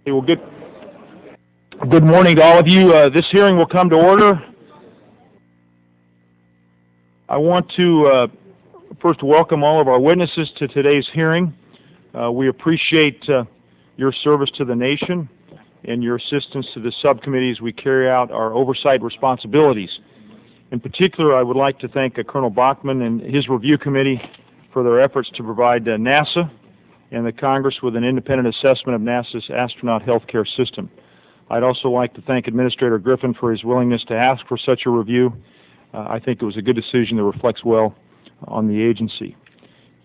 Okay, well, good morning to all of you. This hearing will come to order. I want to first welcome all of our witnesses to today's hearing. We appreciate your service to the nation and your assistance to the subcommittee as we carry out our oversight responsibilities. In particular, I would like to thank Colonel Bachmann and his review committee for their efforts to provide NASA and the Congress with an independent assessment of NASA's astronaut healthcare system. I'd also like to thank Administrator Griffin for his willingness to ask for such a review. I think it was a good decision that reflects well on the agency.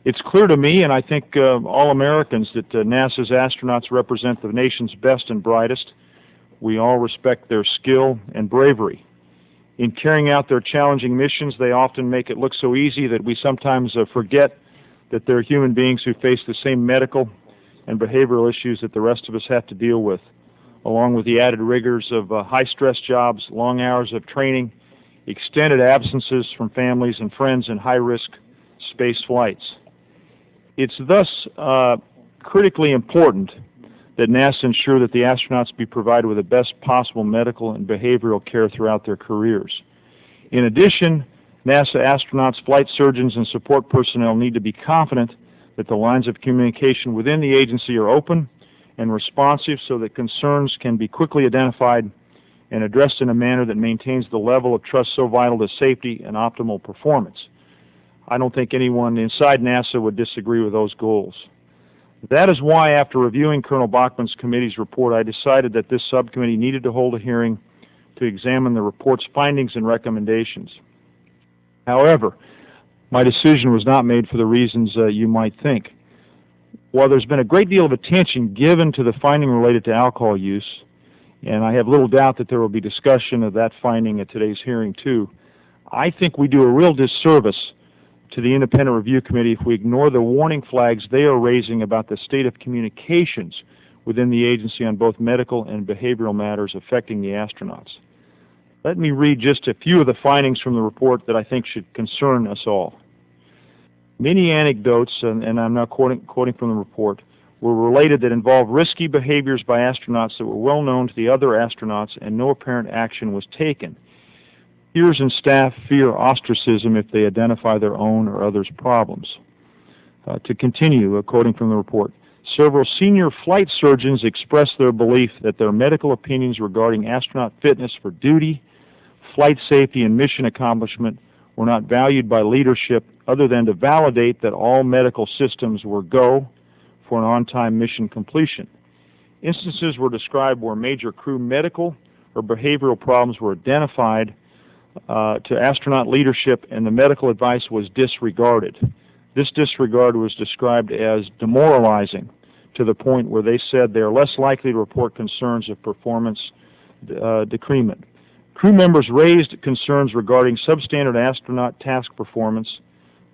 It's clear to me, and I think all Americans, that NASA's astronauts represent the nation's best and brightest. We all respect their skill and bravery. In carrying out their challenging missions, they often make it look so easy that we sometimes forget that they're human beings who face the same medical and behavioral issues that the rest of us have to deal with, along with the added rigors of high-stress jobs, long hours of training, extended absences from families and friends, and high-risk space flights. It's thus critically important that NASA ensure that the astronauts be provided with the best possible medical and behavioral care throughout their careers. In addition, NASA astronauts, flight surgeons, and support personnel need to be confident that the lines of communication within the agency are open and responsive so that concerns can be quickly identified and addressed in a manner that maintains the level of trust so vital to safety and optimal performance. I don't think anyone inside NASA would disagree with those goals. That is why, after reviewing Colonel Bachmann's committee's report, I decided that this subcommittee needed to hold a hearing to examine the report's findings and recommendations. However, my decision was not made for the reasons you might think. While there's been a great deal of attention given to the finding related to alcohol use, and I have little doubt that there will be discussion of that finding at today's hearing too, I think we do a real disservice to the Independent Review Committee if we ignore the warning flags they are raising about the state of communications within the agency on both medical and behavioral matters affecting the astronauts. Let me read just a few of the findings from the report that I think should concern us all. Many anecdotes, and I'm now quoting from the report, were related that involved risky behaviors by astronauts that were well known to the other astronauts and no apparent action was taken. Peers and staff fear ostracism if they identify their own or others' problems. To continue, quoting from the report, several senior flight surgeons expressed their belief that their medical opinions regarding astronaut fitness for duty, flight safety, and mission accomplishment were not valued by leadership other than to validate that all medical systems were go for an on-time mission completion. Instances were described where major crew medical or behavioral problems were identified to astronaut leadership and the medical advice was disregarded. This disregard was described as demoralizing to the point where they said they are less likely to report concerns of performance decrement. Crew members raised concerns regarding substandard astronaut task performance,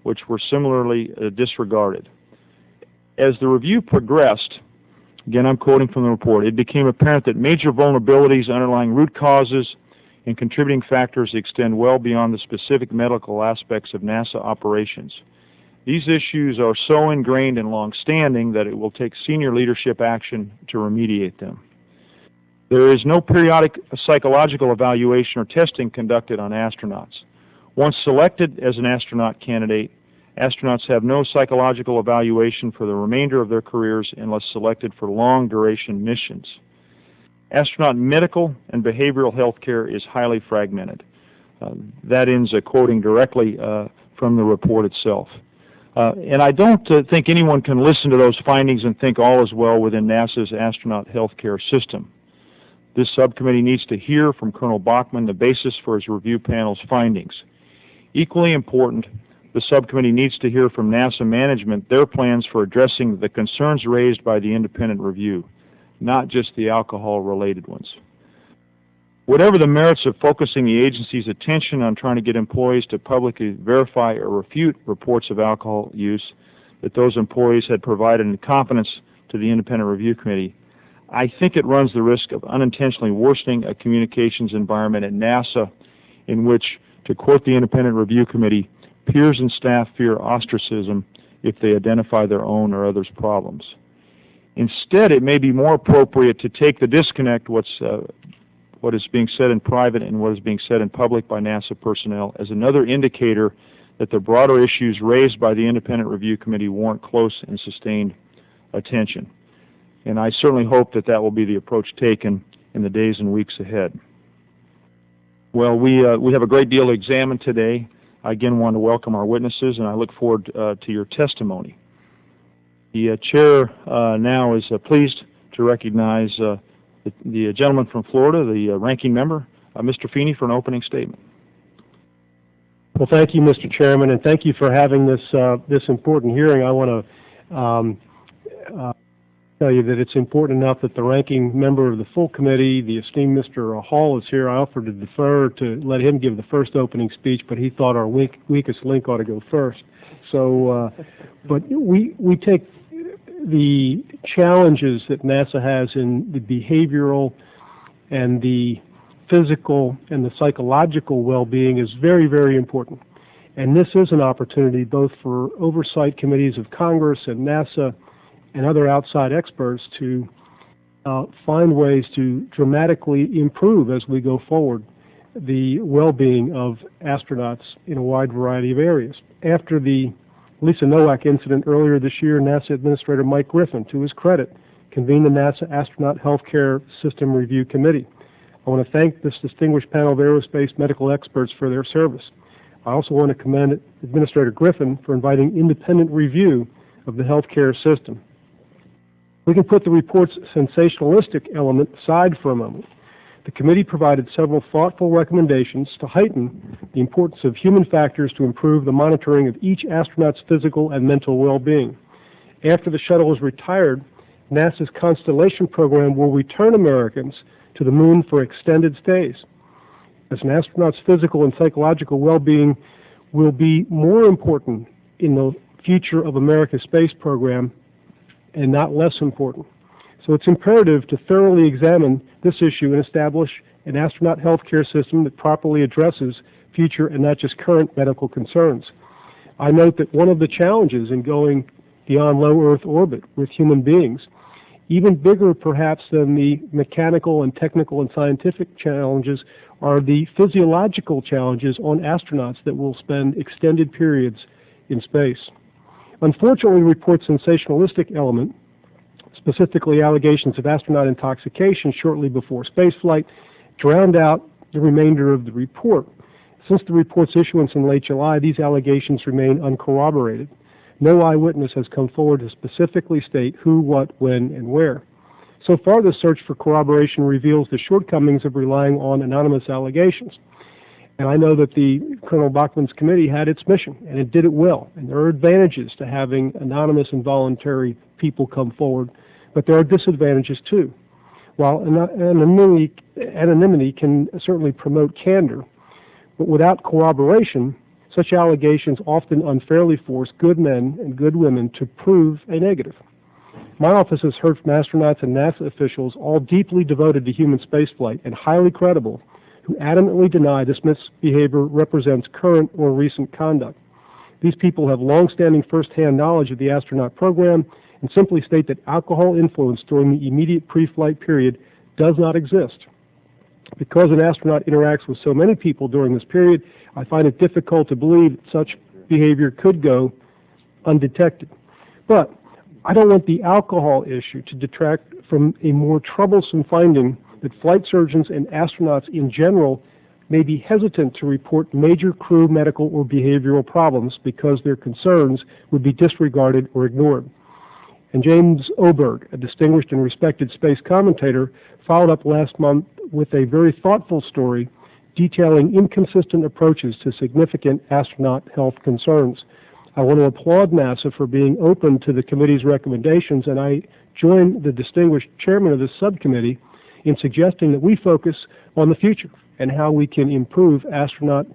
which were similarly disregarded. As the review progressed, again I'm quoting from the report, it became apparent that major vulnerabilities, underlying root causes, and contributing factors extend well beyond the specific medical aspects of NASA operations. These issues are so ingrained and long-standing that it will take senior leadership action to remediate them. There is no periodic psychological evaluation or testing conducted on astronauts. Once selected as an astronaut candidate, astronauts have no psychological evaluation for the remainder of their careers unless selected for long-duration missions. Astronaut medical and behavioral health care is highly fragmented. That ends quoting directly from the report itself. And I don't think anyone can listen to those findings and think all is well within NASA's astronaut health care system. This subcommittee needs to hear from Colonel Bachmann the basis for his review panel's findings. Equally important, the subcommittee needs to hear from NASA management their plans for addressing the concerns raised by the independent review, not just the alcohol-related ones. Whatever the merits of focusing the agency's attention on trying to get employees to publicly verify or refute reports of alcohol use that those employees had provided in confidence to the independent review committee, I think it runs the risk of unintentionally worsening a communications environment at NASA in which, to quote the Independent Review Committee, peers and staff fear ostracism if they identify their own or others' problems. Instead, it may be more appropriate to take the disconnect, what is being said in private and what is being said in public by NASA personnel, as another indicator that the broader issues raised by the Independent Review Committee warrant close and sustained attention. And I certainly hope that that will be the approach taken in the days and weeks ahead. Well, we have a great deal to examine today. I again want to welcome our witnesses, and I look forward to your testimony. The chair now is pleased to recognize the gentleman from Florida, the ranking member, Mr. Feeney, for an opening statement. Well, thank you, Mr. Chairman, and thank you for having this important hearing. I want to tell you that it's important enough that the ranking member of the full committee, the esteemed Mr. Hall, is here. I offered to defer to let him give the first opening speech, but he thought our weakest link ought to go first. So, but we take the challenges that NASA has in the behavioral and the physical and the psychological well-being is very, very important. And this is an opportunity both for oversight committees of Congress and NASA and other outside experts to find ways to dramatically improve as we go forward the well-being of astronauts in a wide variety of areas. After the Lisa Nowak incident earlier this year, NASA Administrator Mike Griffin, to his credit, convened the NASA Astronaut Healthcare System Review Committee. I want to thank this distinguished panel of aerospace medical experts for their service. I also want to commend Administrator Griffin for inviting independent review of the healthcare system. We can put the report's sensationalistic element aside for a moment. The committee provided several thoughtful recommendations to heighten the importance of human factors to improve the monitoring of each astronaut's physical and mental well-being. After the shuttle is retired, NASA's Constellation program will return Americans to the moon for extended stays. As an astronaut's physical and psychological well-being will be more important in the future of America's space program and not less important. So it's imperative to thoroughly examine this issue and establish an astronaut healthcare system that properly addresses future and not just current medical concerns. I note that one of the challenges in going beyond low Earth orbit with human beings, even bigger perhaps than the mechanical and technical and scientific challenges, are the physiological challenges on astronauts that will spend extended periods in space. Unfortunately, the report's sensationalistic element, specifically allegations of astronaut intoxication shortly before spaceflight, drowned out the remainder of the report. Since the report's issuance in late July, these allegations remain uncorroborated. No eyewitness has come forward to specifically state who, what, when, and where. So far, the search for corroboration reveals the shortcomings of relying on anonymous allegations. And I know that the Colonel Bachmann's committee had its mission, and it did it well. And there are advantages to having anonymous and voluntary people come forward, but there are disadvantages too. While anonymity can certainly promote candor, but without corroboration, such allegations often unfairly force good men and good women to prove a negative. My office has heard from astronauts and NASA officials, all deeply devoted to human spaceflight and highly credible, who adamantly deny this misbehavior represents current or recent conduct. These people have long-standing first-hand knowledge of the astronaut program and simply state that alcohol influence during the immediate pre-flight period does not exist. Because an astronaut interacts with so many people during this period, I find it difficult to believe that such behavior could go undetected. But I don't want the alcohol issue to detract from a more troublesome finding that flight surgeons and astronauts in general may be hesitant to report major crew medical or behavioral problems because their concerns would be disregarded or ignored. And James Oberg, a distinguished and respected space commentator, followed up last month with a very thoughtful story detailing inconsistent approaches to significant astronaut health concerns. I want to applaud NASA for being open to the committee's recommendations, and I join the distinguished chairman of this subcommittee in suggesting that we focus on the future and how we can improve astronaut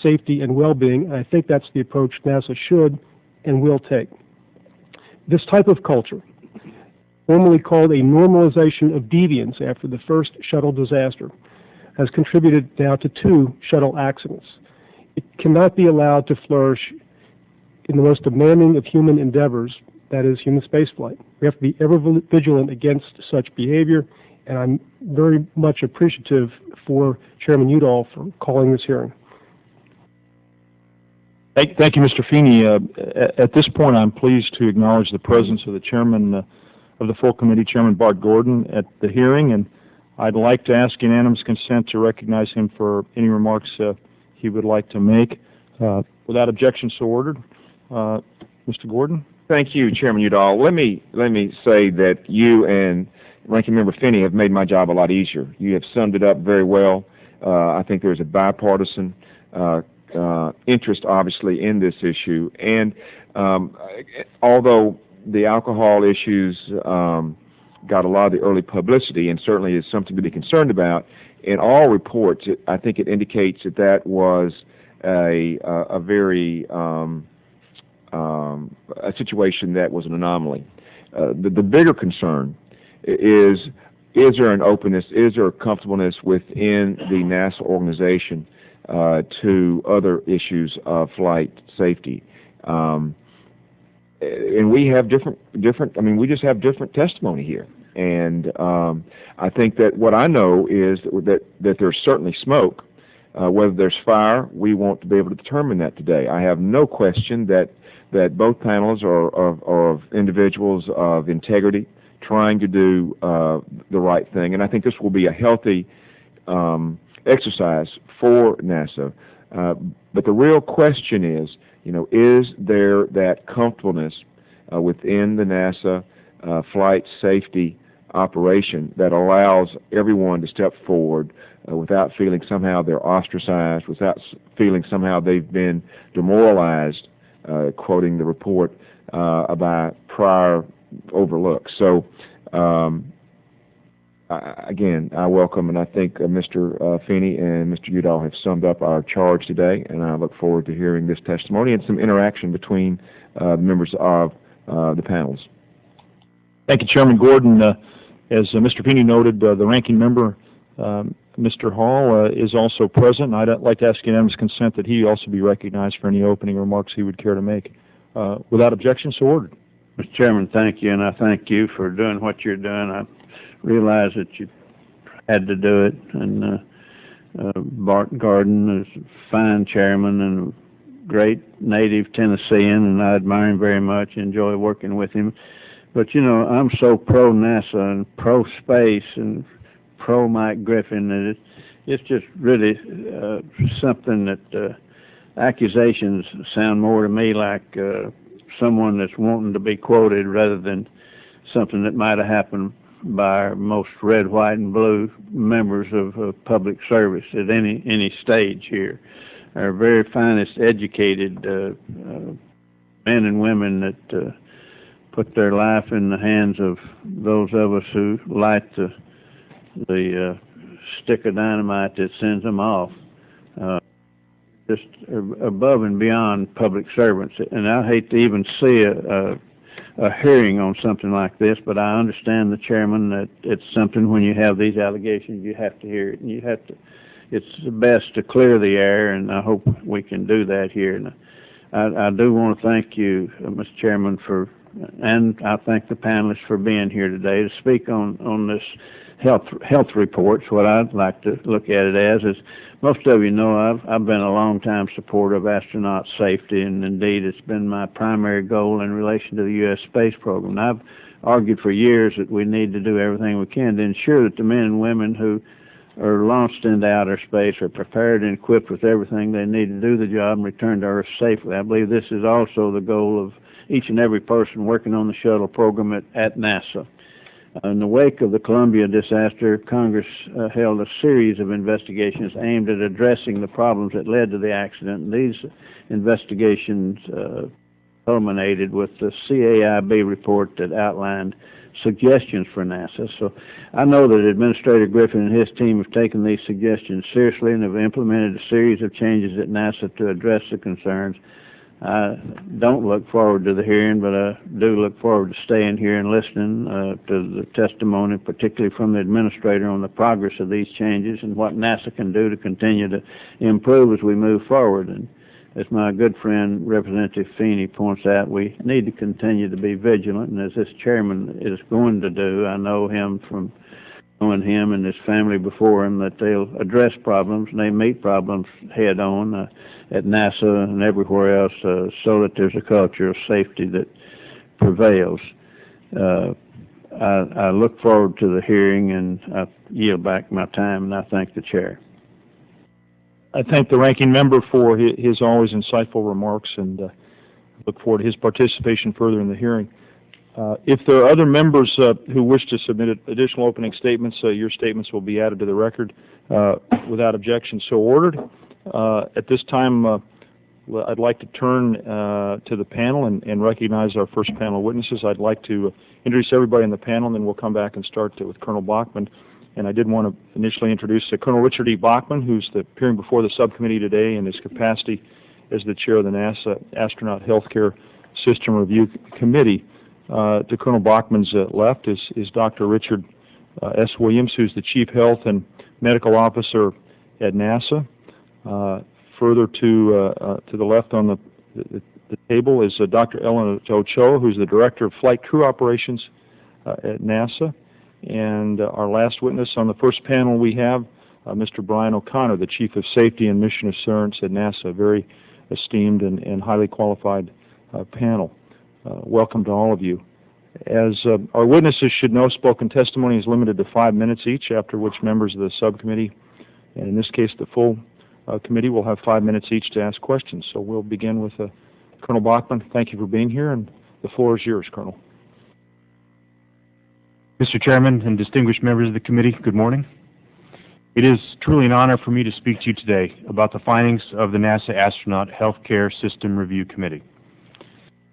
safety and well-being, and I think that's the approach NASA should and will take. This type of culture, formerly called a normalization of deviance after the first shuttle disaster, has contributed now to 2 shuttle accidents. It cannot be allowed to flourish in the most demanding of human endeavors, that is human spaceflight. We have to be ever vigilant against such behavior, and I'm very much appreciative for Chairman Udall for calling this hearing. Thank you, Mr. Feeney. At this point, I'm pleased to acknowledge the presence of the chairman of the full committee, Chairman Bart Gordon, at the hearing, and I'd like to ask unanimous consent to recognize him for any remarks he would like to make. Without objection, so ordered. Mr. Gordon? Thank you, Chairman Udall. Let me say that you and Ranking Member Finney have made my job a lot easier. You have summed it up very well. I think there's a bipartisan interest, obviously, in this issue. And although the alcohol issues got a lot of the early publicity and certainly is something to be concerned about, in all reports, I think it indicates that that was a very a situation that was an anomaly. The bigger concern is there an openness, is there a comfortableness within the NASA organization to other issues of flight safety? And we have different, I mean, we just have different testimony here. And I think that what I know is that there's certainly smoke. Whether there's fire, we want to be able to determine that today. I have no question that both panels are individuals of integrity, trying to do the right thing, and I think this will be a healthy exercise for NASA. But the real question is, is there that comfortableness within the NASA flight safety operation that allows everyone to step forward without feeling somehow they're ostracized, without feeling somehow they've been demoralized, quoting the report, about prior overlooks. So, again, I welcome, and I think Mr. Feeney and Mr. Udall have summed up our charge today, and I look forward to hearing this testimony and some interaction between the members of the panels. Thank you, Chairman Gordon. As Mr. Feeney noted, the ranking member, Mr. Hall, is also present. I'd like to ask unanimous consent that he also be recognized for any opening remarks he would care to make. Without objection, so ordered. Mr. Chairman, thank you, and I thank you for doing what you're doing. I realize that you had to do it, and Bart Gordon is a fine chairman and a great native Tennessean, and I admire him very much, enjoy working with him. But, I'm so pro-NASA and pro-space and pro-Mike Griffin that it's just really something that accusations sound more to me like someone that's wanting to be quoted rather than something that might have happened by most red, white, and blue members of public service at any stage here. Our very finest educated men and women that put their life in the hands of those of us who light the stick of dynamite that sends them off, just above and beyond public servants. And I hate to even see a hearing on something like this, but I understand the chairman that it's something when you have these allegations, you have to hear it, and it's best to clear the air, and I hope we can do that here. And I do want to thank you, Mr. Chairman, and I thank the panelists for being here today to speak on this health reports. What I'd like to look at it as is, most of you know I've been a long-time supporter of astronaut safety, and indeed it's been my primary goal in relation to the U.S. space program. And I've argued for years that we need to do everything we can to ensure that the men and women who are launched into outer space are prepared and equipped with everything they need to do the job and return to Earth safely. I believe this is also the goal of each and every person working on the shuttle program at NASA. In the wake of the Columbia disaster, Congress held a series of investigations aimed at addressing the problems that led to the accident. And these investigations culminated with the CAIB report that outlined suggestions for NASA. So I know that Administrator Griffin and his team have taken these suggestions seriously and have implemented a series of changes at NASA to address the concerns. I don't look forward to the hearing, but I do look forward to staying here and listening to the testimony, particularly from the administrator, on the progress of these changes and what NASA can do to continue to improve as we move forward. And as my good friend Representative Feeney points out, we need to continue to be vigilant, and as this chairman is going to do, I know him from knowing him and his family before him, that they'll address problems and they meet problems head on at NASA and everywhere else, so that there's a culture of safety that prevails. I look forward to the hearing, and I yield back my time, and I thank the chair. I thank the ranking member for his always insightful remarks, and look forward to his participation further in the hearing. If there are other members who wish to submit additional opening statements, your statements will be added to the record without objection, so ordered. At this time, I'd like to turn to the panel and recognize our first panel of witnesses. I'd like to introduce everybody in the panel, and then we'll come back and start with Colonel Bachmann. And I did want to initially introduce Colonel Richard E. Bachmann, who's appearing before the subcommittee today in his capacity as the chair of the NASA Astronaut Healthcare System Review Committee. To Colonel Bachmann's left is Dr. Richard S. Williams, who's the Chief Health and Medical Officer at NASA. Further to the left on the table is Dr. Ellen Ochoa, who's the Director of Flight Crew Operations at NASA. And our last witness on the first panel we have, Mr. Bryan O'Connor, the Chief of Safety and Mission Assurance at NASA, a very esteemed and highly qualified panel. Welcome to all of you. As our witnesses should know, spoken testimony is limited to 5 minutes each, after which members of the subcommittee, and in this case the full committee, will have 5 minutes each to ask questions. So we'll begin with Colonel Bachmann. Thank you for being here, and the floor is yours, Colonel. Mr. Chairman and distinguished members of the committee, good morning. It is truly an honor for me to speak to you today about the findings of the NASA Astronaut Healthcare System Review Committee.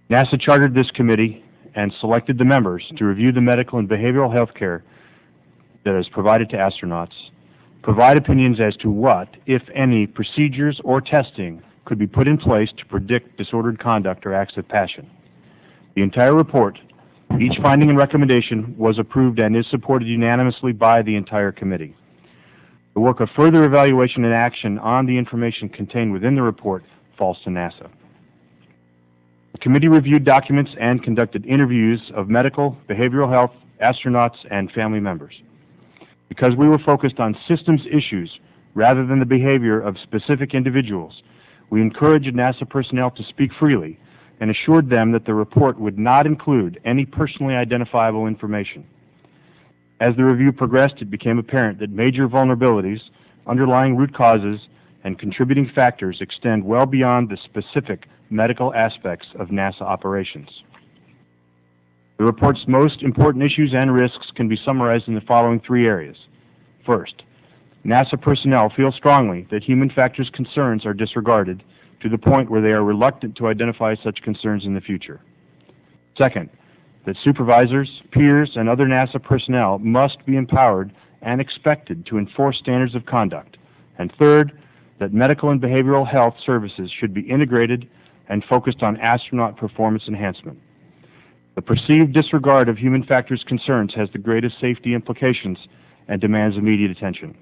NASA chartered this committee and selected the members to review the medical and behavioral health care that is provided to astronauts, provide opinions as to what, if any, procedures or testing could be put in place to predict disordered conduct or acts of passion. The entire report, each finding and recommendation, was approved and is supported unanimously by the entire committee. The work of further evaluation and action on the information contained within the report falls to NASA. The committee reviewed documents and conducted interviews of medical, behavioral health, astronauts, and family members. Because we were focused on systems issues rather than the behavior of specific individuals, we encouraged NASA personnel to speak freely and assured them that the report would not include any personally identifiable information. As the review progressed, it became apparent that major vulnerabilities, underlying root causes, and contributing factors extend well beyond the specific medical aspects of NASA operations. The report's most important issues and risks can be summarized in the following 3 areas. First, NASA personnel feel strongly that human factors concerns are disregarded to the point where they are reluctant to identify such concerns in the future. Second, that supervisors, peers, and other NASA personnel must be empowered and expected to enforce standards of conduct. And third, that medical and behavioral health services should be integrated and focused on astronaut performance enhancement. The perceived disregard of human factors concerns has the greatest safety implications and demands immediate attention.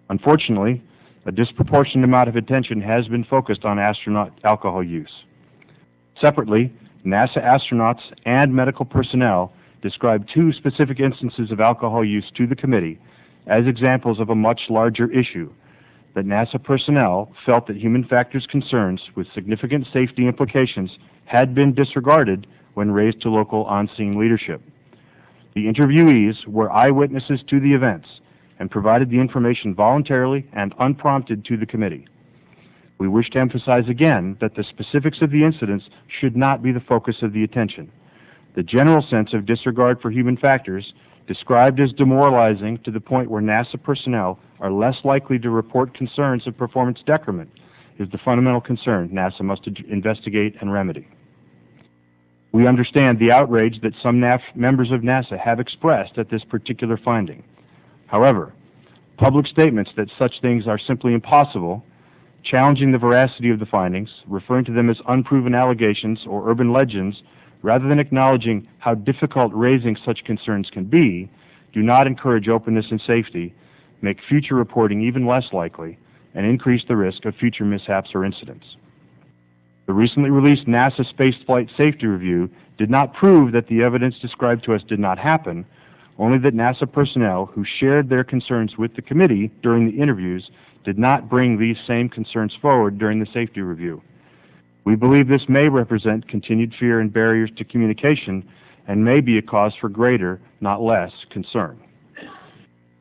Unfortunately, a disproportionate amount of attention has been focused on astronaut alcohol use. Separately, NASA astronauts and medical personnel described 2 specific instances of alcohol use to the committee as examples of a much larger issue, that NASA personnel felt that human factors concerns with significant safety implications had been disregarded when raised to local on-scene leadership. The interviewees were eyewitnesses to the events and provided the information voluntarily and unprompted to the committee. We wish to emphasize again that the specifics of the incidents should not be the focus of the attention. The general sense of disregard for human factors, described as demoralizing to the point where NASA personnel are less likely to report concerns of performance decrement, is the fundamental concern NASA must investigate and remedy. We understand the outrage that some members of NASA have expressed at this particular finding. However, public statements that such things are simply impossible, challenging the veracity of the findings, referring to them as unproven allegations or urban legends, rather than acknowledging how difficult raising such concerns can be, do not encourage openness and safety, make future reporting even less likely, and increase the risk of future mishaps or incidents. The recently released NASA Space Flight Safety Review did not prove that the evidence described to us did not happen, only that NASA personnel who shared their concerns with the committee during the interviews did not bring these same concerns forward during the safety review. We believe this may represent continued fear and barriers to communication and may be a cause for greater, not less, concern.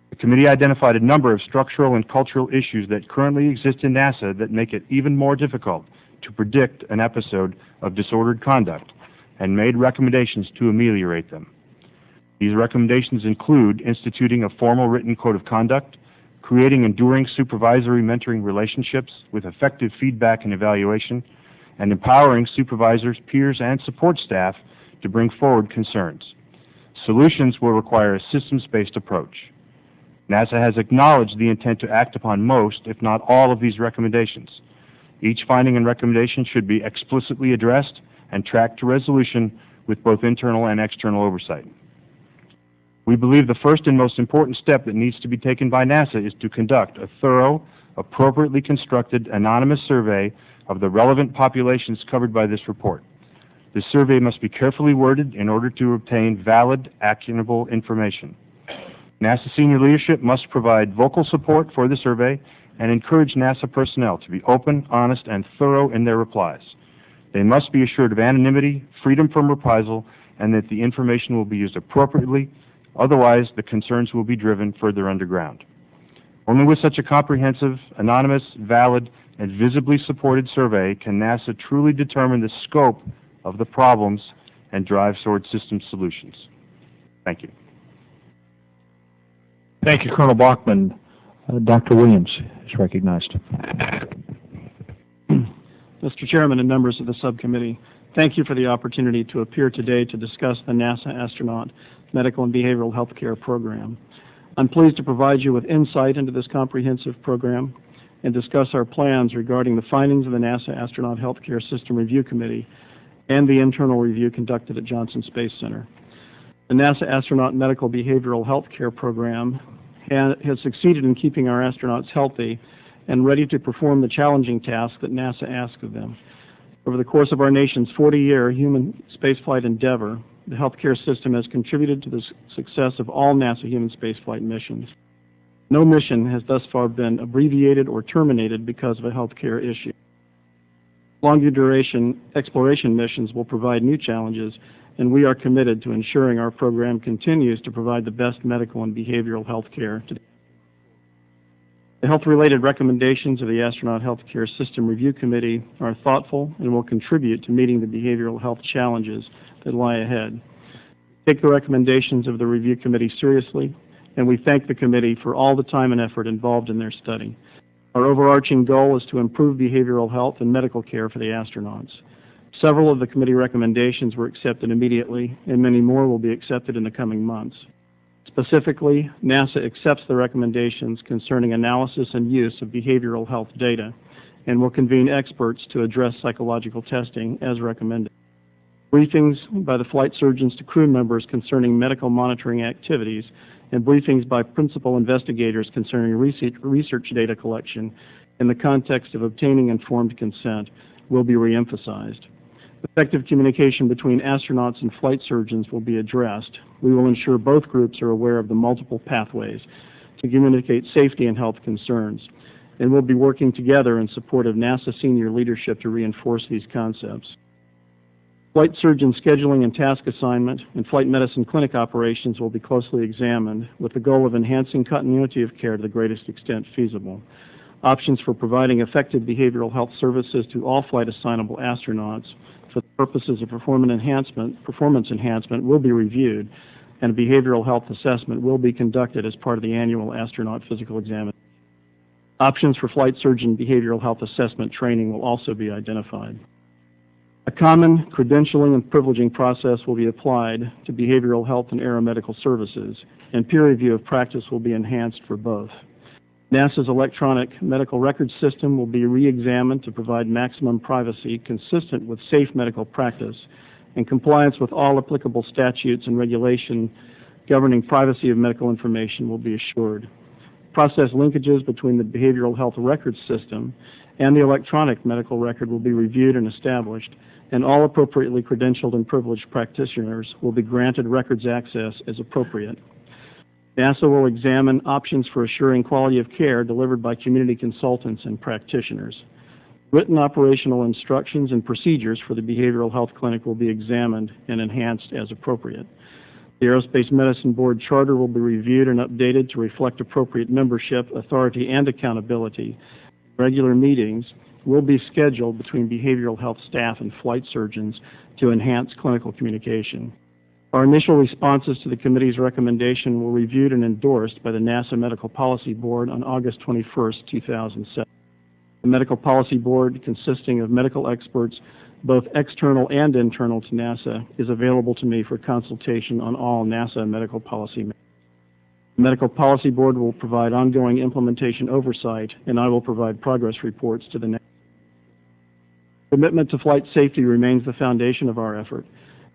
The committee identified a number of structural and cultural issues that currently exist in NASA that make it even more difficult to predict an episode of disordered conduct and made recommendations to ameliorate them. These recommendations include instituting a formal written code of conduct, creating enduring supervisory mentoring relationships with effective feedback and evaluation, and empowering supervisors, peers, and support staff to bring forward concerns. Solutions will require a systems-based approach. NASA has acknowledged the intent to act upon most, if not all, of these recommendations. Each finding and recommendation should be explicitly addressed and tracked to resolution with both internal and external oversight. We believe the first and most important step that needs to be taken by NASA is to conduct a thorough, appropriately constructed, anonymous survey of the relevant populations covered by this report. This survey must be carefully worded in order to obtain valid, actionable information. NASA senior leadership must provide vocal support for the survey and encourage NASA personnel to be open, honest, and thorough in their replies. They must be assured of anonymity, freedom from reprisal, and that the information will be used appropriately. Otherwise, the concerns will be driven further underground. Only with such a comprehensive, anonymous, valid, and visibly supported survey can NASA truly determine the scope of the problems and drive toward system solutions. Thank you. Thank you, Colonel Bachmann. Dr. Williams is recognized. Mr. Chairman and members of the subcommittee, thank you for the opportunity to appear today to discuss the NASA Astronaut Medical and Behavioral Health Care Program. I'm pleased to provide you with insight into this comprehensive program and discuss our plans regarding the findings of the NASA Astronaut Healthcare System Review Committee and the internal review conducted at Johnson Space Center. The NASA Astronaut Medical Behavioral Health Care Program has succeeded in keeping our astronauts healthy and ready to perform the challenging tasks that NASA asks of them. Over the course of our nation's 40-year human spaceflight endeavor, the healthcare system has contributed to the success of all NASA human spaceflight missions. No mission has thus far been abbreviated or terminated because of a healthcare issue. Longer duration exploration missions will provide new challenges, and we are committed to ensuring our program continues to provide the best medical and behavioral health care today. The health-related recommendations of the Astronaut Healthcare System Review Committee are thoughtful and will contribute to meeting the behavioral health challenges that lie ahead. We take the recommendations of the Review Committee seriously, and we thank the committee for all the time and effort involved in their study. Our overarching goal is to improve behavioral health and medical care for the astronauts. Several of the committee recommendations were accepted immediately, and many more will be accepted in the coming months. Specifically, NASA accepts the recommendations concerning analysis and use of behavioral health data and will convene experts to address psychological testing as recommended. Briefings by the flight surgeons to crew members concerning medical monitoring activities and briefings by principal investigators concerning research data collection in the context of obtaining informed consent will be reemphasized. Effective communication between astronauts and flight surgeons will be addressed. We will ensure both groups are aware of the multiple pathways to communicate safety and health concerns, and we'll be working together in support of NASA senior leadership to reinforce these concepts. Flight surgeon scheduling and task assignment and flight medicine clinic operations will be closely examined with the goal of enhancing continuity of care to the greatest extent feasible. Options for providing effective behavioral health services to all flight assignable astronauts for the purposes of performance enhancement will be reviewed, and a behavioral health assessment will be conducted as part of the annual astronaut physical examination. Options for flight surgeon behavioral health assessment training will also be identified. A common credentialing and privileging process will be applied to behavioral health and aeromedical services, and peer review of practice will be enhanced for both. NASA's electronic medical records system will be re-examined to provide maximum privacy consistent with safe medical practice, and compliance with all applicable statutes and regulation governing privacy of medical information will be assured. Process linkages between the behavioral health records system and the electronic medical record will be reviewed and established, and all appropriately credentialed and privileged practitioners will be granted records access as appropriate. NASA will examine options for assuring quality of care delivered by community consultants and practitioners. Written operational instructions and procedures for the Behavioral Health Clinic will be examined and enhanced as appropriate. The Aerospace Medicine Board charter will be reviewed and updated to reflect appropriate membership, authority, and accountability. Regular meetings will be scheduled between behavioral health staff and flight surgeons to enhance clinical communication. Our initial responses to the committee's recommendation were reviewed and endorsed by the NASA Medical Policy Board on August 21st, 2007. The Medical Policy Board, consisting of medical experts, both external and internal to NASA, is available to me for consultation on all NASA medical policy matters. The Medical Policy Board will provide ongoing implementation oversight, and I will provide progress reports to the NASA. Commitment to flight safety remains the foundation of our effort,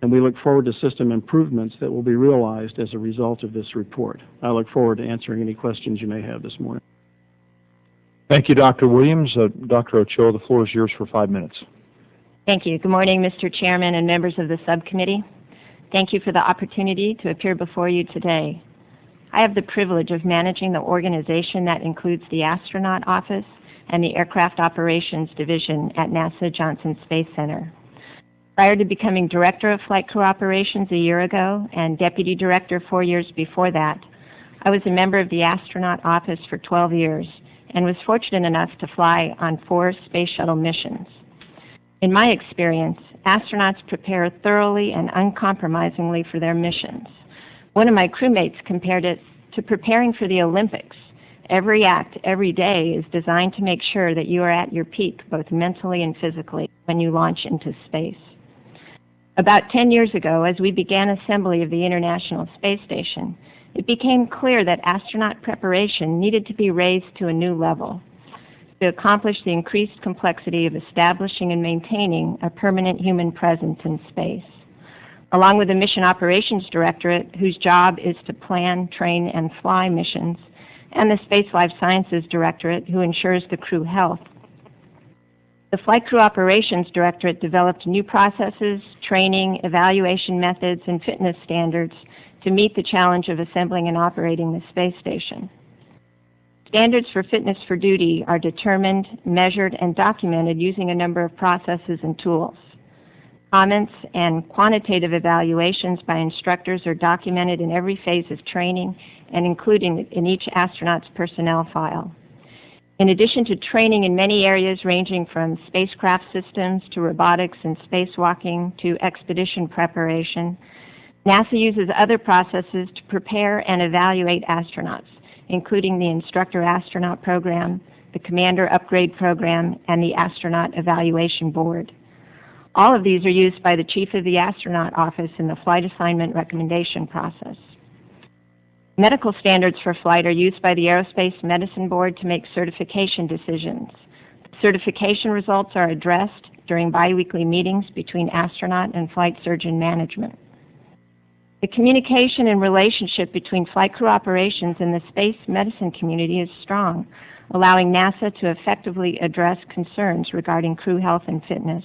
and we look forward to system improvements that will be realized as a result of this report. I look forward to answering any questions you may have this morning. Thank you, Dr. Williams. Dr. Ochoa, the floor is yours for 5 minutes. Thank you. Good morning, Mr. Chairman and members of the subcommittee. Thank you for the opportunity to appear before you today. I have the privilege of managing the organization that includes the Astronaut Office and the Aircraft Operations Division at NASA Johnson Space Center. Prior to becoming Director of Flight Crew Operations a year ago and Deputy Director 4 years before that, I was a member of the Astronaut Office for 12 years and was fortunate enough to fly on 4 space shuttle missions. In my experience, astronauts prepare thoroughly and uncompromisingly for their missions. One of my crewmates compared it to preparing for the Olympics. Every act, every day is designed to make sure that you are at your peak, both mentally and physically, when you launch into space. About 10 years ago, as we began assembly of the International Space Station, it became clear that astronaut preparation needed to be raised to a new level to accomplish the increased complexity of establishing and maintaining a permanent human presence in space. Along with the Mission Operations Directorate, whose job is to plan, train, and fly missions, and the Space Life Sciences Directorate, who ensures the crew health, the Flight Crew Operations Directorate developed new processes, training, evaluation methods, and fitness standards to meet the challenge of assembling and operating the space station. Standards for fitness for duty are determined, measured, and documented using a number of processes and tools. Comments and quantitative evaluations by instructors are documented in every phase of training and including in each astronaut's personnel file. In addition to training in many areas ranging from spacecraft systems to robotics and spacewalking to expedition preparation, NASA uses other processes to prepare and evaluate astronauts, including the Instructor Astronaut Program, the Commander Upgrade Program, and the Astronaut Evaluation Board. All of these are used by the Chief of the Astronaut Office in the flight assignment recommendation process. Medical standards for flight are used by the Aerospace Medicine Board to make certification decisions. Certification results are addressed during biweekly meetings between astronaut and flight surgeon management. The communication and relationship between flight crew operations and the space medicine community is strong, allowing NASA to effectively address concerns regarding crew health and fitness.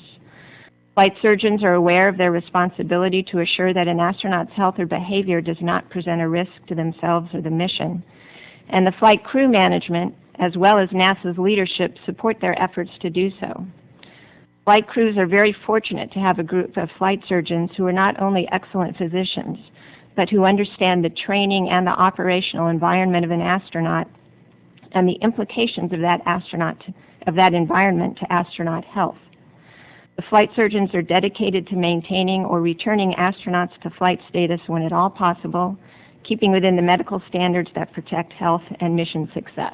Flight surgeons are aware of their responsibility to assure that an astronaut's health or behavior does not present a risk to themselves or the mission, and the flight crew management, as well as NASA's leadership, support their efforts to do so. Flight crews are very fortunate to have a group of flight surgeons who are not only excellent physicians, but who understand the training and the operational environment of an astronaut and the implications of that environment to astronaut health. The flight surgeons are dedicated to maintaining or returning astronauts to flight status when at all possible, keeping within the medical standards that protect health and mission success.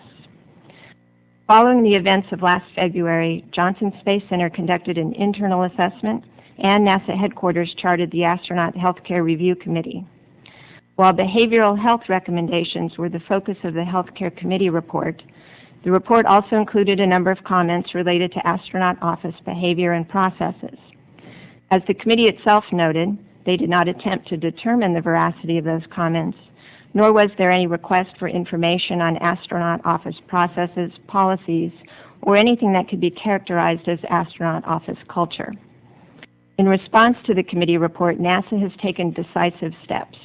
Following the events of last February, Johnson Space Center conducted an internal assessment, and NASA headquarters chartered the Astronaut Healthcare Review Committee. While behavioral health recommendations were the focus of the Healthcare Committee report, the report also included a number of comments related to astronaut office behavior and processes. As the committee itself noted, they did not attempt to determine the veracity of those comments, nor was there any request for information on astronaut office processes, policies, or anything that could be characterized as astronaut office culture. In response to the committee report, NASA has taken decisive steps.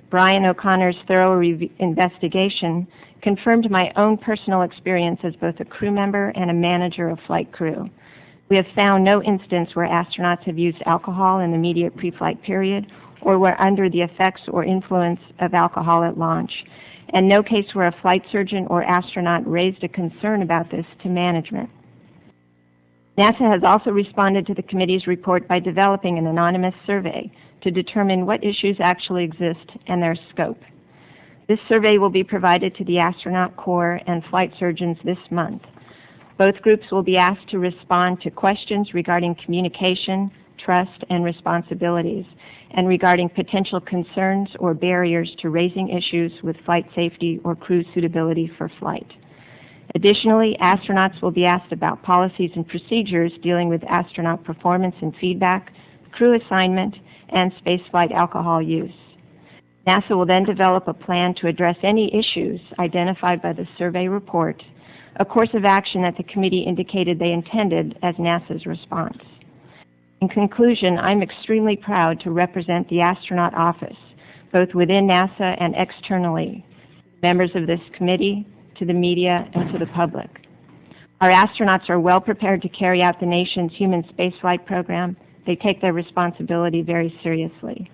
Bryan O'Connor's thorough investigation confirmed my own personal experience as both a crew member and a manager of flight crew. We have found no instance where astronauts have used alcohol in the immediate pre-flight period or were under the effects or influence of alcohol at launch, and no case where a flight surgeon or astronaut raised a concern about this to management. NASA has also responded to the committee's report by developing an anonymous survey to determine what issues actually exist and their scope. This survey will be provided to the astronaut corps and flight surgeons this month. Both groups will be asked to respond to questions regarding communication, trust, and responsibilities, and regarding potential concerns or barriers to raising issues with flight safety or crew suitability for flight. Additionally, astronauts will be asked about policies and procedures dealing with astronaut performance and feedback, crew assignment, and spaceflight alcohol use. NASA will then develop a plan to address any issues identified by the survey report, a course of action that the committee indicated they intended as NASA's response. In conclusion, I'm extremely proud to represent the astronaut office, both within NASA and externally, members of this committee, to the media, and to the public. Our astronauts are well prepared to carry out the nation's human spaceflight program. They take their responsibility very seriously.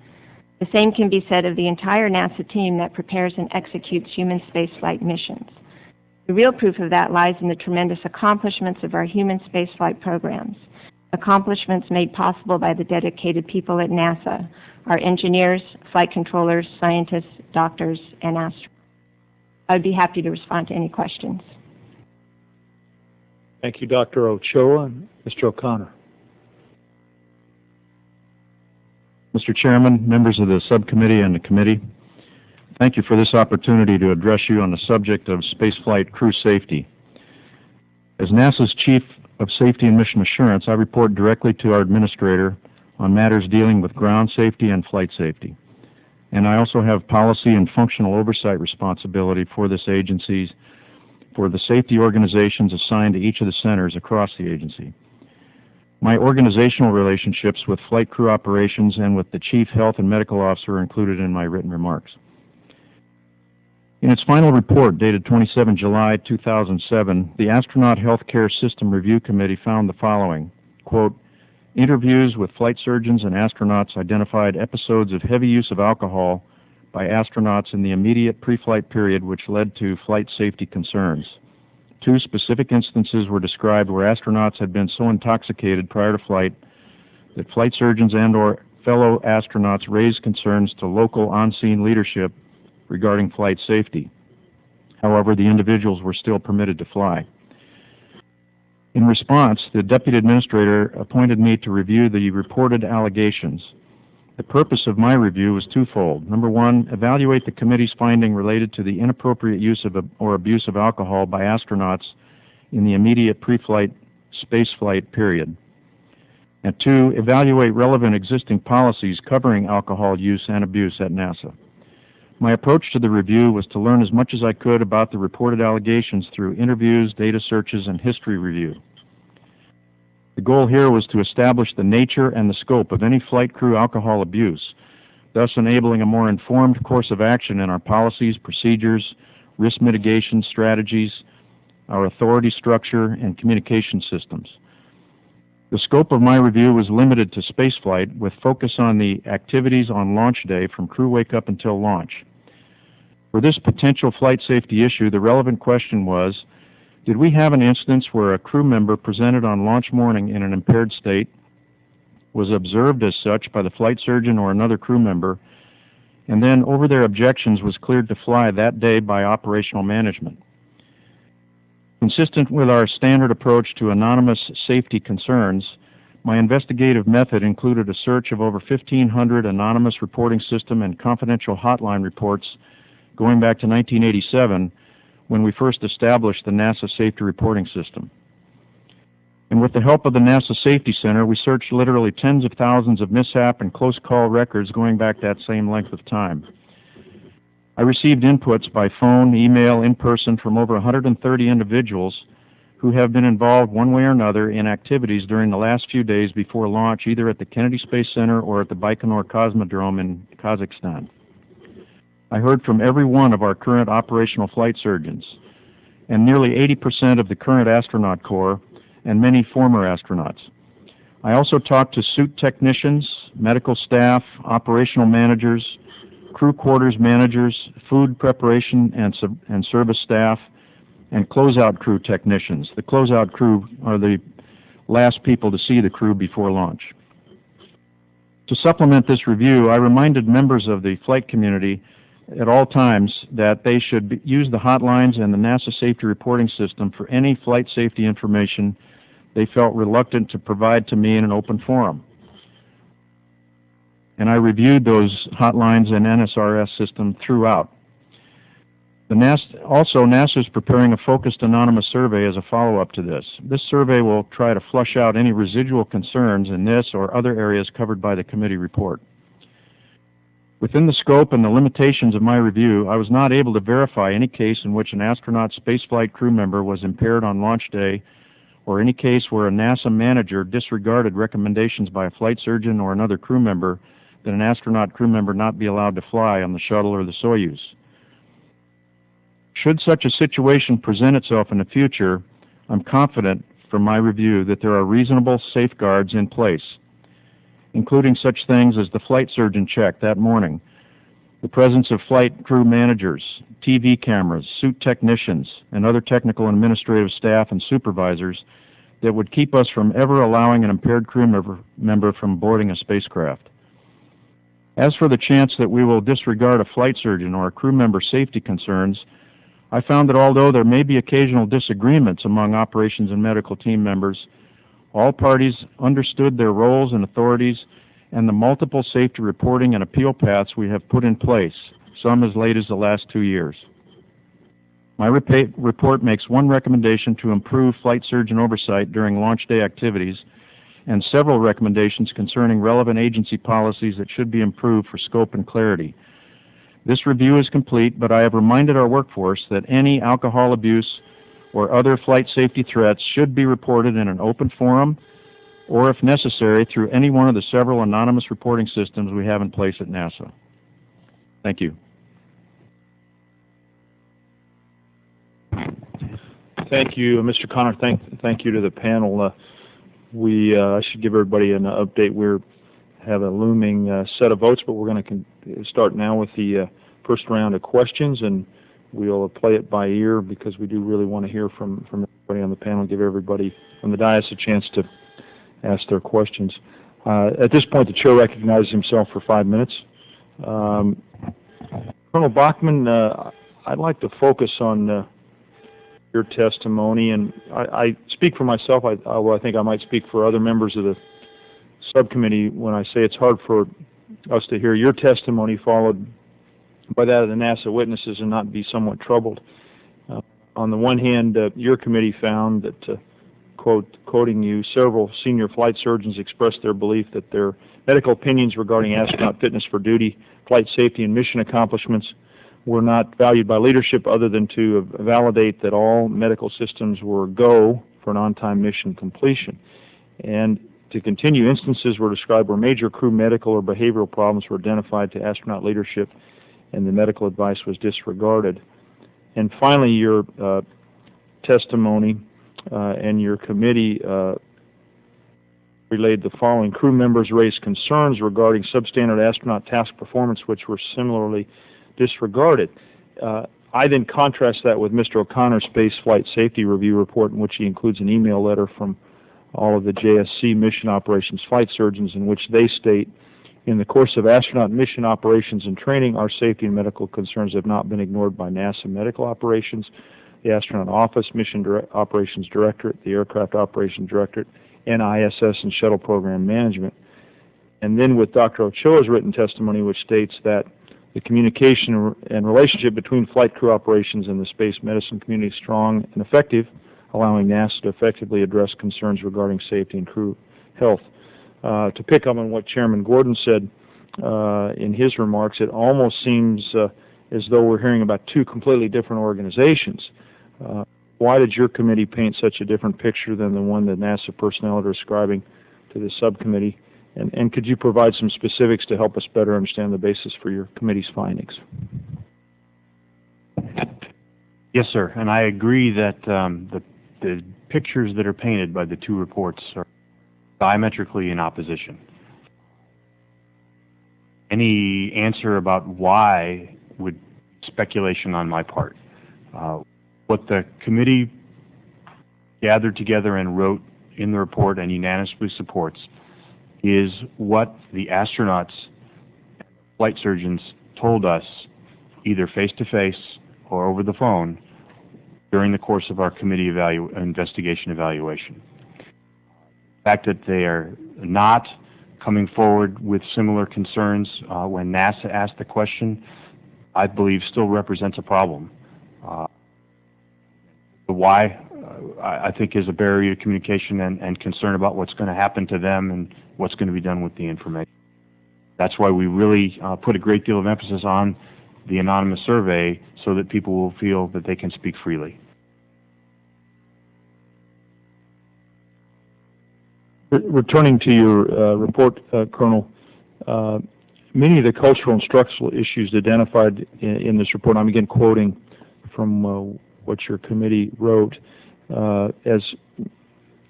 The same can be said of the entire NASA team that prepares and executes human spaceflight missions. The real proof of that lies in the tremendous accomplishments of our human spaceflight programs, accomplishments made possible by the dedicated people at NASA, our engineers, flight controllers, scientists, doctors, and astronauts. I would be happy to respond to any questions. Thank you, Dr. Ochoa. Mr. O'Connor. Mr. Chairman, members of the subcommittee and the committee, thank you for this opportunity to address you on the subject of spaceflight crew safety. As NASA's Chief of Safety and Mission Assurance, I report directly to our administrator on matters dealing with ground safety and flight safety. And I also have policy and functional oversight responsibility for this agency, for the safety organizations assigned to each of the centers across the agency. My organizational relationships with flight crew operations and with the Chief Health and Medical Officer are included in my written remarks. In its final report, dated 27 July 2007, the Astronaut Healthcare System Review Committee found the following, quote, interviews with flight surgeons and astronauts identified episodes of heavy use of alcohol by astronauts in the immediate pre-flight period which led to flight safety concerns. 2 specific instances were described where astronauts had been so intoxicated prior to flight that flight surgeons and/or fellow astronauts raised concerns to local on-scene leadership regarding flight safety. However, the individuals were still permitted to fly. In response, the Deputy Administrator appointed me to review the reported allegations. The purpose of my review was twofold. Number one, evaluate the committee's finding related to the inappropriate use of or abuse of alcohol by astronauts in the immediate pre-flight spaceflight period. And 2, evaluate relevant existing policies covering alcohol use and abuse at NASA. My approach to the review was to learn as much as I could about the reported allegations through interviews, data searches, and history review. The goal here was to establish the nature and the scope of any flight crew alcohol abuse, thus enabling a more informed course of action in our policies, procedures, risk mitigation strategies, our authority structure, and communication systems. The scope of my review was limited to spaceflight, with focus on the activities on launch day from crew wake-up until launch. For this potential flight safety issue, the relevant question was, did we have an instance where a crew member presented on launch morning in an impaired state, was observed as such by the flight surgeon or another crew member, and then over their objections was cleared to fly that day by operational management? Consistent with our standard approach to anonymous safety concerns, my investigative method included a search of over 1,500 anonymous reporting system and confidential hotline reports going back to 1987, when we first established the NASA Safety Reporting System. And with the help of the NASA Safety Center, we searched literally tens of thousands of mishap and close call records going back that same length of time. I received inputs by phone, email, in person from over 130 individuals who have been involved one way or another in activities during the last few days before launch, either at the Kennedy Space Center or at the Baikonur Cosmodrome in Kazakhstan. I heard from every one of our current operational flight surgeons, and nearly 80% of the current astronaut corps, and many former astronauts. I also talked to suit technicians, medical staff, operational managers, crew quarters managers, food preparation and service staff, and closeout crew technicians. The closeout crew are the last people to see the crew before launch. To supplement this review, I reminded members of the flight community at all times that they should use the hotlines and the NASA Safety Reporting System for any flight safety information they felt reluctant to provide to me in an open forum. And I reviewed those hotlines and NSRS system throughout. NASA is preparing a focused anonymous survey as a follow-up to this. This survey will try to flush out any residual concerns in this or other areas covered by the committee report. Within the scope and the limitations of my review, I was not able to verify any case in which an astronaut spaceflight crew member was impaired on launch day, or any case where a NASA manager disregarded recommendations by a flight surgeon or another crew member that an astronaut crew member not be allowed to fly on the shuttle or the Soyuz. Should such a situation present itself in the future, I'm confident from my review that there are reasonable safeguards in place, including such things as the flight surgeon check that morning, the presence of flight crew managers, TV cameras, suit technicians, and other technical and administrative staff and supervisors that would keep us from ever allowing an impaired crew member from boarding a spacecraft. As for the chance that we will disregard a flight surgeon or a crew member's safety concerns, I found that although there may be occasional disagreements among operations and medical team members, all parties understood their roles and authorities and the multiple safety reporting and appeal paths we have put in place, some as late as the last 2 years. My report makes one recommendation to improve flight surgeon oversight during launch day activities and several recommendations concerning relevant agency policies that should be improved for scope and clarity. This review is complete, but I have reminded our workforce that any alcohol abuse or other flight safety threats should be reported in an open forum or, if necessary, through any one of the several anonymous reporting systems we have in place at NASA. Thank you. Thank you, Mr. Connor. Thank you to the panel. I should give everybody an update. We have a looming set of votes, but we're going to start now with the first round of questions, and we'll play it by ear because we do really want to hear from everybody on the panel, give everybody on the dais a chance to ask their questions. At this point, the chair recognizes himself for 5 minutes. Colonel Bachmann, I'd like to focus on your testimony, and I speak for myself, although I think I might speak for other members of the subcommittee when I say it's hard for us to hear your testimony followed by that of the NASA witnesses and not be somewhat troubled. On the one hand, your committee found that, quoting you, several senior flight surgeons expressed their belief that their medical opinions regarding astronaut fitness for duty, flight safety, and mission accomplishments were not valued by leadership other than to validate that all medical systems were go for an on-time mission completion. And to continue, instances were described where major crew medical or behavioral problems were identified to astronaut leadership and the medical advice was disregarded. And finally, your testimony and your committee relayed the following. Crew members raised concerns regarding substandard astronaut task performance, which were similarly disregarded. I then contrast that with Mr. O'Connor's Space Flight Safety Review Report, in which he includes an email letter from all of the JSC mission operations flight surgeons, in which they state, in the course of astronaut mission operations and training, our safety and medical concerns have not been ignored by NASA Medical Operations, the Astronaut Office, Mission Operations Directorate, the Aircraft Operations Directorate, and ISS and Shuttle Program Management. And then with Dr. Ochoa's written testimony, which states that the communication and relationship between flight crew operations and the space medicine community is strong and effective, allowing NASA to effectively address concerns regarding safety and crew health. To pick up on what Chairman Gordon said in his remarks, it almost seems as though we're hearing about two completely different organizations. Why did your committee paint such a different picture than the one that NASA personnel are describing to the subcommittee? And could you provide some specifics to help us better understand the basis for your committee's findings? Yes, sir, and I agree that the pictures that are painted by the two reports are diametrically in opposition. Any answer about why would be speculation on my part. What the committee gathered together and wrote in the report and unanimously supports is what the astronauts, flight surgeons told us either face-to-face or over the phone during the course of our committee investigation evaluation. The fact that they are not coming forward with similar concerns when NASA asked the question, I believe still represents a problem. The why, I think, is a barrier to communication and concern about what's going to happen to them and what's going to be done with the information. That's why we really put a great deal of emphasis on the anonymous survey so that people will feel that they can speak freely. Returning to your report, Colonel, many of the cultural and structural issues identified in this report, I'm again quoting from what your committee wrote, let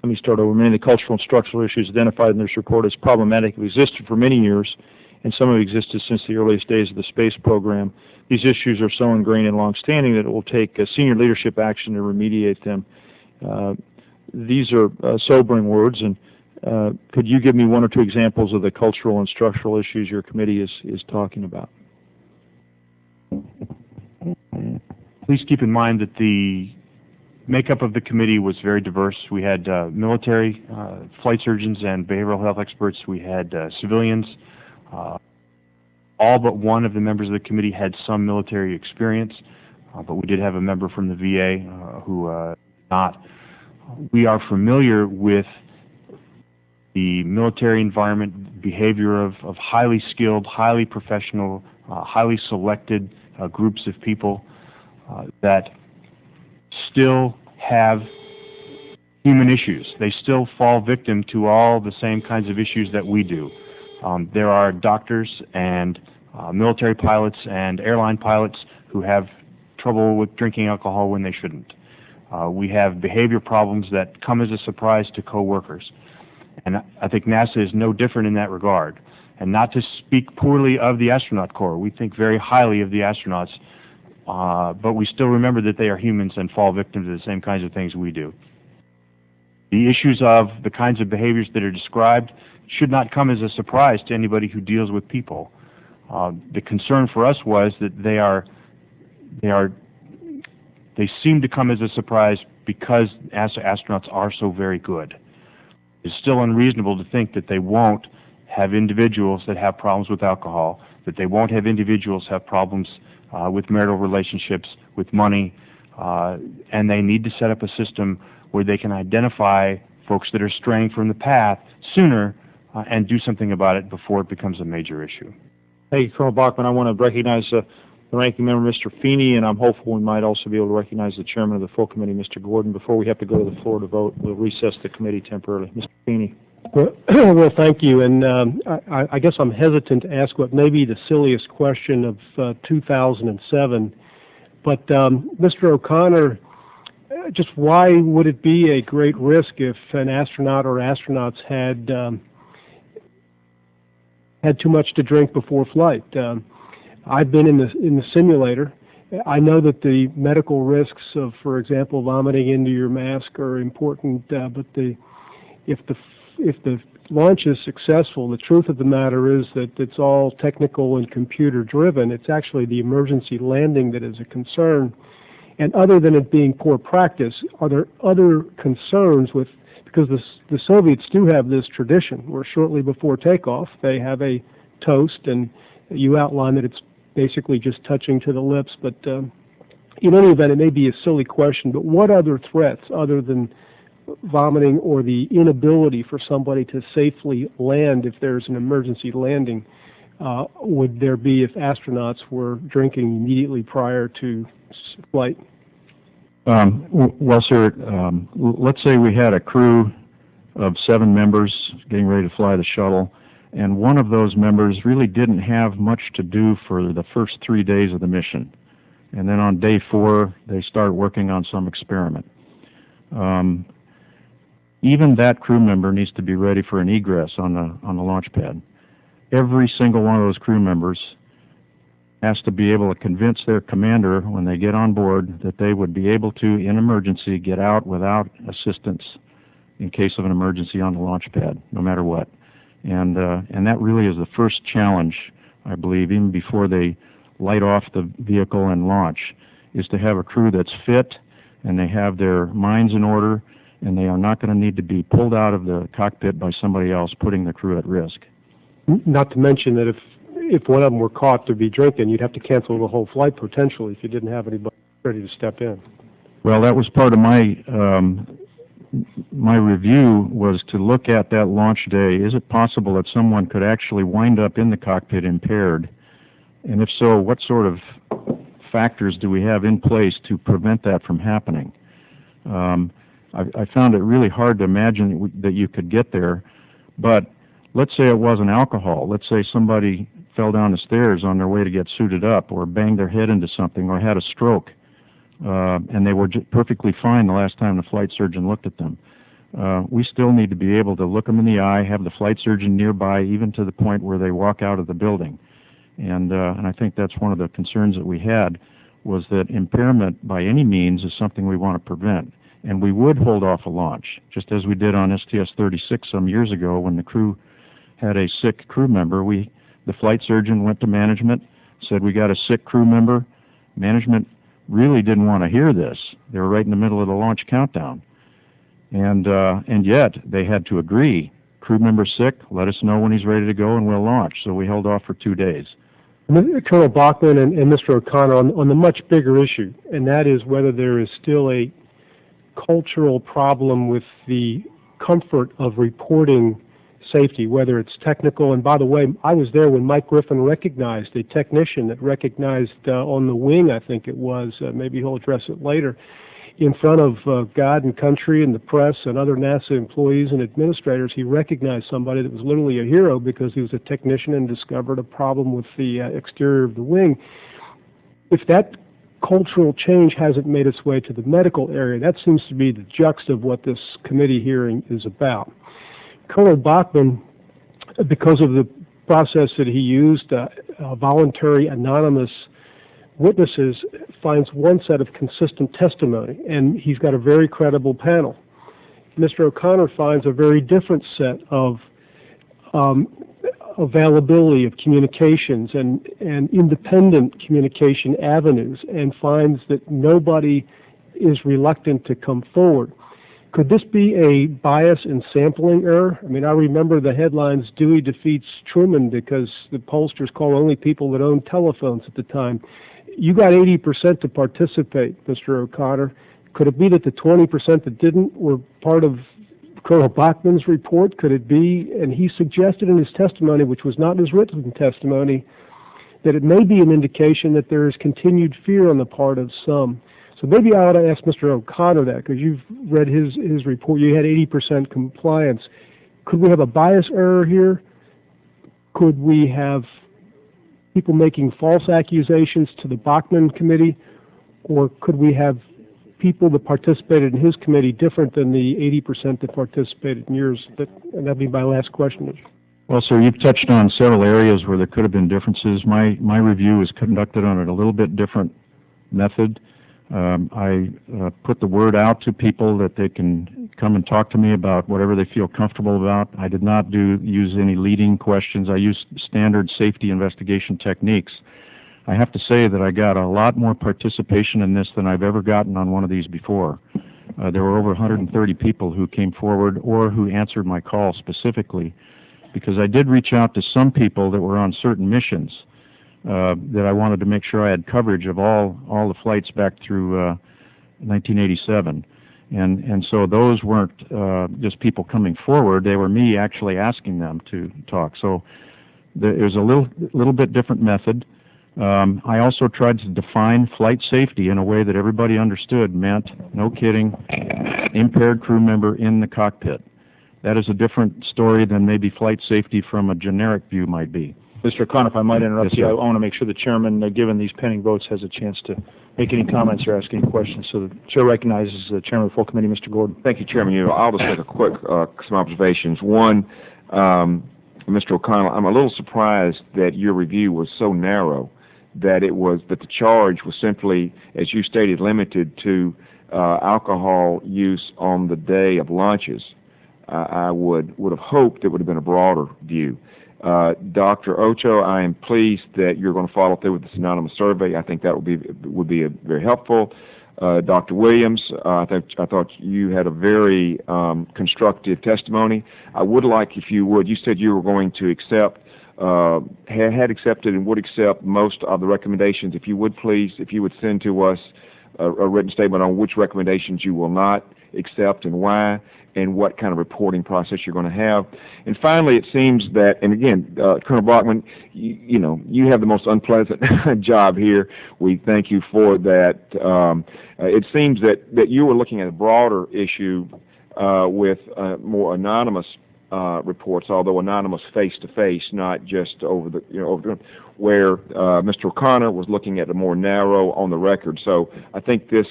me start over. Many of the cultural and structural issues identified in this report as problematic have existed for many years, and some have existed since the earliest days of the space program. These issues are so ingrained and long-standing that it will take senior leadership action to remediate them. These are sobering words, and could you give me one or two examples of the cultural and structural issues your committee is talking about? Please keep in mind that the makeup of the committee was very diverse. We had military, flight surgeons and behavioral health experts. We had civilians. All but one of the members of the committee had some military experience, but we did have a member from the VA who did not. We are familiar with the military environment, behavior of highly skilled, highly professional, highly selected groups of people that still have human issues. They still fall victim to all the same kinds of issues that we do. There are doctors and military pilots and airline pilots who have trouble with drinking alcohol when they shouldn't. We have behavior problems that come as a surprise to coworkers. And I think NASA is no different in that regard. And not to speak poorly of the astronaut corps, we think very highly of the astronauts, but we still remember that they are humans and fall victim to the same kinds of things we do. The issues of the kinds of behaviors that are described should not come as a surprise to anybody who deals with people. The concern for us was that they seem to come as a surprise because astronauts are so very good. It's still unreasonable to think that they won't have individuals that have problems with alcohol, that they won't have individuals have problems with marital relationships, with money, and they need to set up a system where they can identify folks that are straying from the path sooner and do something about it before it becomes a major issue. Thank you, Colonel Bachmann. I want to recognize the ranking member, Mr. Feeney, and I'm hopeful we might also be able to recognize the chairman of the full committee, Mr. Gordon. Before we have to go to the floor to vote, we'll recess the committee temporarily. Mr. Feeney. Well, thank you. And I guess I'm hesitant to ask what may be the silliest question of 2007. But Mr. O'Connor, just why would it be a great risk if an astronaut or astronauts had too much to drink before flight? I've been in the simulator. I know that the medical risks of, for example, vomiting into your mask are important, but if the launch is successful, the truth of the matter is that it's all technical and computer driven. It's actually the emergency landing that is a concern. And other than it being poor practice, are there other concerns with, because the Soviets do have this tradition where shortly before takeoff they have a toast, and you outline that it's basically just touching to the lips, but in any event, it may be a silly question, but what other threats other than vomiting or the inability for somebody to safely land if there's an emergency landing would there be if astronauts were drinking immediately prior to flight? Well, sir, let's say we had a crew of 7 members getting ready to fly the shuttle, and one of those members really didn't have much to do for the first 3 days of the mission. And then on day 4, they start working on some experiment. Even that crew member needs to be ready for an egress on the launch pad. Every single one of those crew members has to be able to convince their commander when they get on board that they would be able to, in emergency, get out without assistance in case of an emergency on the launch pad, no matter what. And that really is the first challenge, I believe, even before they light off the vehicle and launch, is to have a crew that's fit and they have their minds in order, and they are not going to need to be pulled out of the cockpit by somebody else, putting the crew at risk. Not to mention that if one of them were caught to be drinking, you'd have to cancel the whole flight potentially if you didn't have anybody ready to step in. Well, that was part of my review, was to look at that launch day. Is it possible that someone could actually wind up in the cockpit impaired? And if so, what sort of factors do we have in place to prevent that from happening? I found it really hard to imagine that you could get there, but let's say it wasn't alcohol. Let's say somebody fell down the stairs on their way to get suited up, or banged their head into something, or had a stroke, and they were perfectly fine the last time the flight surgeon looked at them. We still need to be able to look them in the eye, have the flight surgeon nearby, even to the point where they walk out of the building. And I think that's one of the concerns that we had, was that impairment by any means is something we want to prevent. And we would hold off a launch, just as we did on STS-36 some years ago when the crew had a sick crew member. The flight surgeon went to management, said, we got a sick crew member. Management really didn't want to hear this. They were right in the middle of the launch countdown. And yet they had to agree. Crew member sick, let us know when he's ready to go and we'll launch. So we held off for 2 days. Colonel Bachmann and Mr. O'Connor, on the much bigger issue, and that is whether there is still a cultural problem with the comfort of reporting safety, whether it's technical. And by the way, I was there when Mike Griffin recognized, a technician that recognized on the wing, I think it was, maybe he'll address it later, in front of God and country and the press and other NASA employees and administrators. He recognized somebody that was literally a hero because he was a technician and discovered a problem with the exterior of the wing. If that cultural change hasn't made its way to the medical area, that seems to be the juxt of what this committee hearing is about. Colonel Bachmann, because of the process that he used, voluntary anonymous witnesses, finds one set of consistent testimony, and he's got a very credible panel. Mr. O'Connor finds a very different set of availability of communications and independent communication avenues, and finds that nobody is reluctant to come forward. Could this be a bias in sampling error? I mean, I remember the headlines, Dewey defeats Truman, because the pollsters call only people that owned telephones at the time. You got 80% to participate, Mr. O'Connor. Could it be that the 20% that didn't were part of Colonel Bachmann's report? Could it be, and he suggested in his testimony, which was not his written testimony, that it may be an indication that there is continued fear on the part of some. So maybe I ought to ask Mr. O'Connor that, because you've read his report. You had 80% compliance. Could we have a bias error here? Could we have people making false accusations to the Bachmann committee? Or could we have people that participated in his committee different than the 80% that participated in yours? And that'd be my last question. Well, sir, you've touched on several areas where there could have been differences. My review was conducted on a little bit different method. I put the word out to people that they can come and talk to me about whatever they feel comfortable about. I did not use any leading questions. I used standard safety investigation techniques. I have to say that I got a lot more participation in this than I've ever gotten on one of these before. There were over 130 people who came forward or who answered my call specifically, because I did reach out to some people that were on certain missions that I wanted to make sure I had coverage of all the flights back through 1987. And so those weren't just people coming forward. They were me actually asking them to talk. So There's a little bit different method. I also tried to define flight safety in a way that everybody understood meant, no kidding, impaired crew member in the cockpit. That is a different story than maybe flight safety from a generic view might be. Mr. O'Connor, if I might interrupt Yes, you, sir. I want to make sure the chairman, given these pending votes, has a chance to make any comments or ask any questions. So the chair recognizes the chairman of the full committee, Mr. Gordon. Thank you, Chairman. I'll just make a quick, some observations. One, Mr. O'Connell, I'm a little surprised that your review was so narrow, that the charge was simply, as you stated, limited to alcohol use on the day of launches. I would have hoped it would have been a broader view. Dr. Ochoa, I am pleased that you're going to follow through with this anonymous survey. I think that would be very helpful. Dr. Williams, I thought you had a very constructive testimony. I would like, if you would, you said you were going to accept, had accepted and would accept most of the recommendations. If you would please, if you would send to us a written statement on which recommendations you will not accept and why, and what kind of reporting process you're going to have. And finally, it seems that, and again, Colonel Bachmann, you have the most unpleasant job here. We thank you for that. It seems that you were looking at a broader issue with more anonymous reports, although anonymous face-to-face, not just over the where Mr. O'Connor was looking at a more narrow on the record. So I think this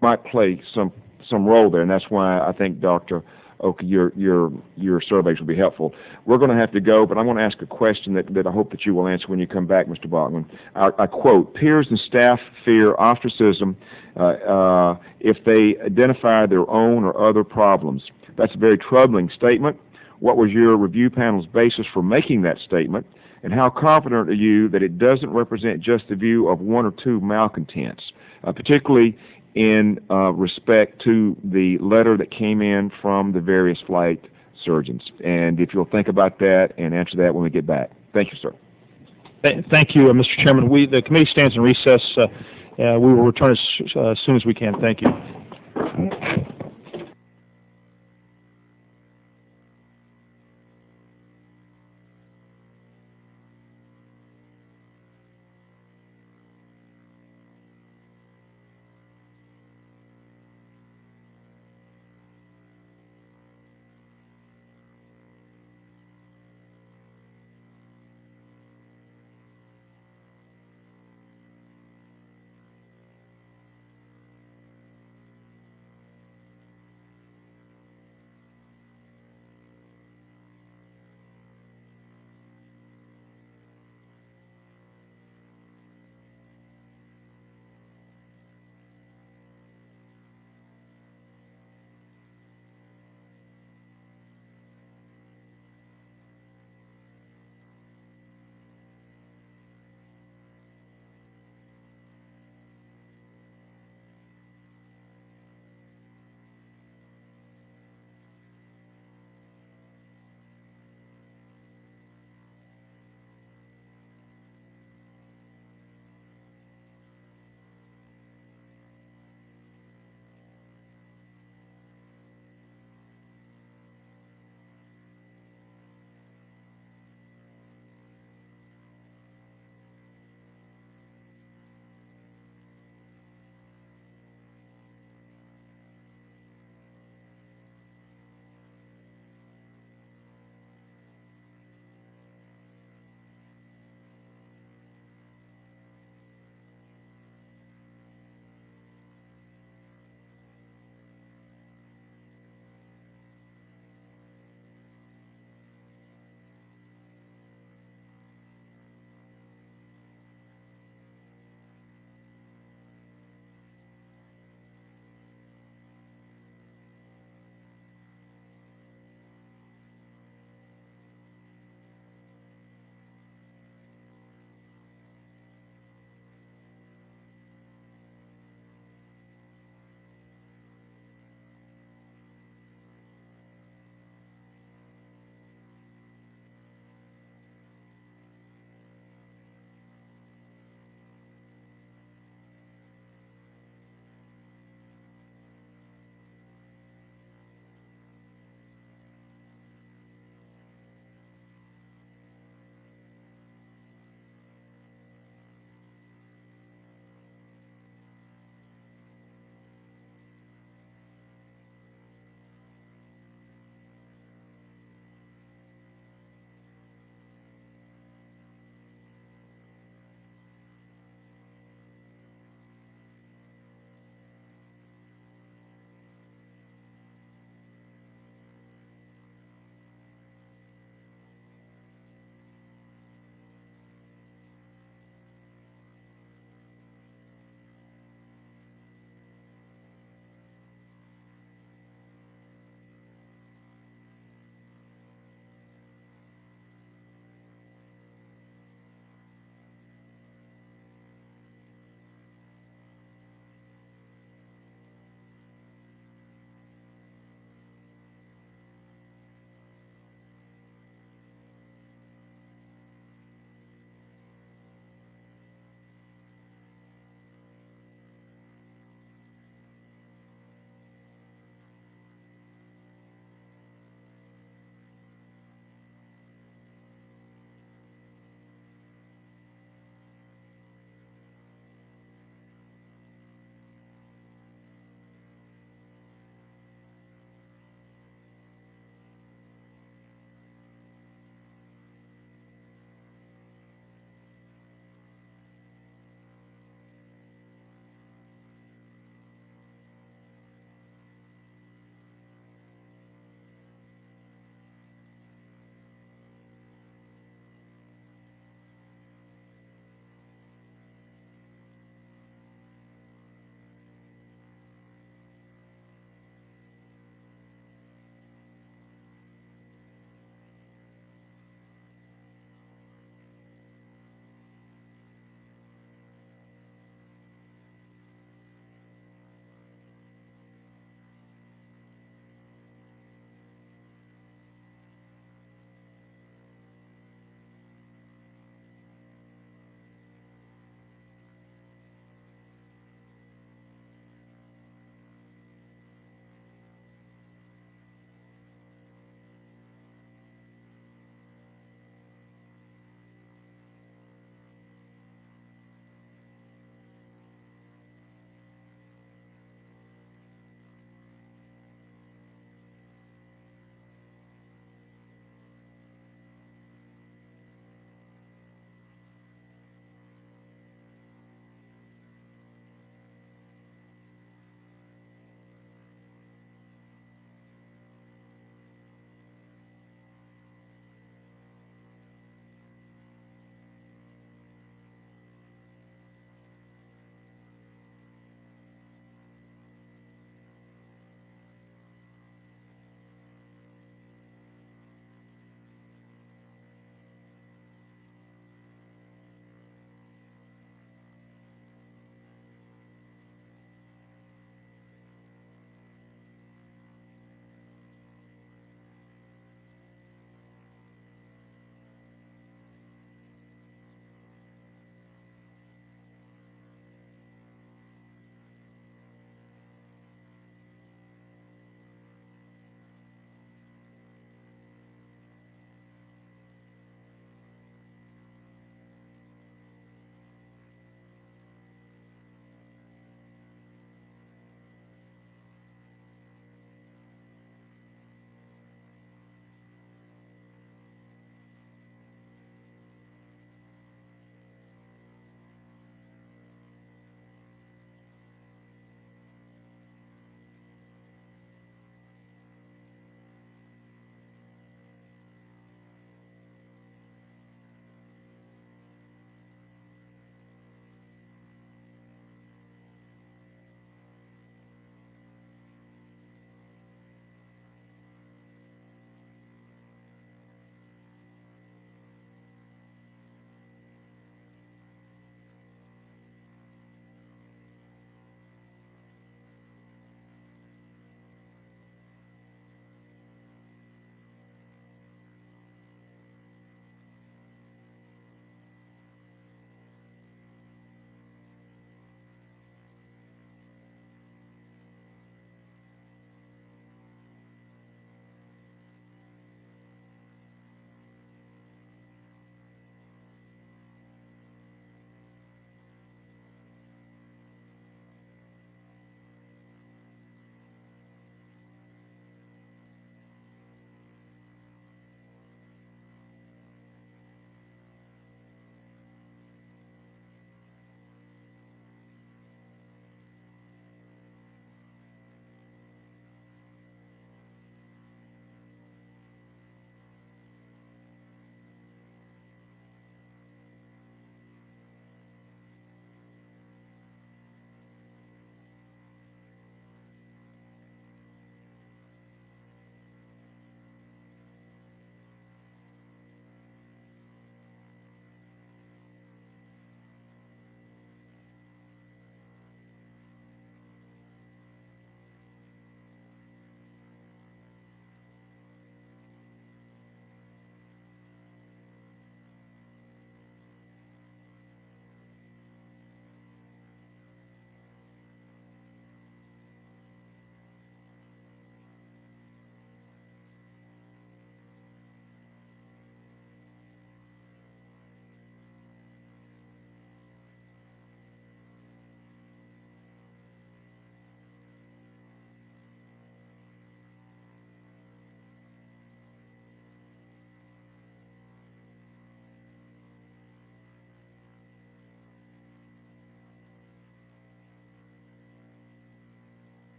might play some role there, and that's why I think, Dr. Oka, your surveys will be helpful. We're going to have to go, but I'm going to ask a question that I hope that you will answer when you come back, Mr. Bachmann. I quote, "Peers and staff fear ostracism if they identify their own or other problems." That's a very troubling statement. What was your review panel's basis for making that statement, and how confident are you that it doesn't represent just the view of one or two malcontents, particularly in respect to the letter that came in from the various flight surgeons? And if you'll think about that and answer that when we get back. Thank you, sir. Thank you, Mr. Chairman. The committee stands in recess. We will return as soon as we can. Thank you.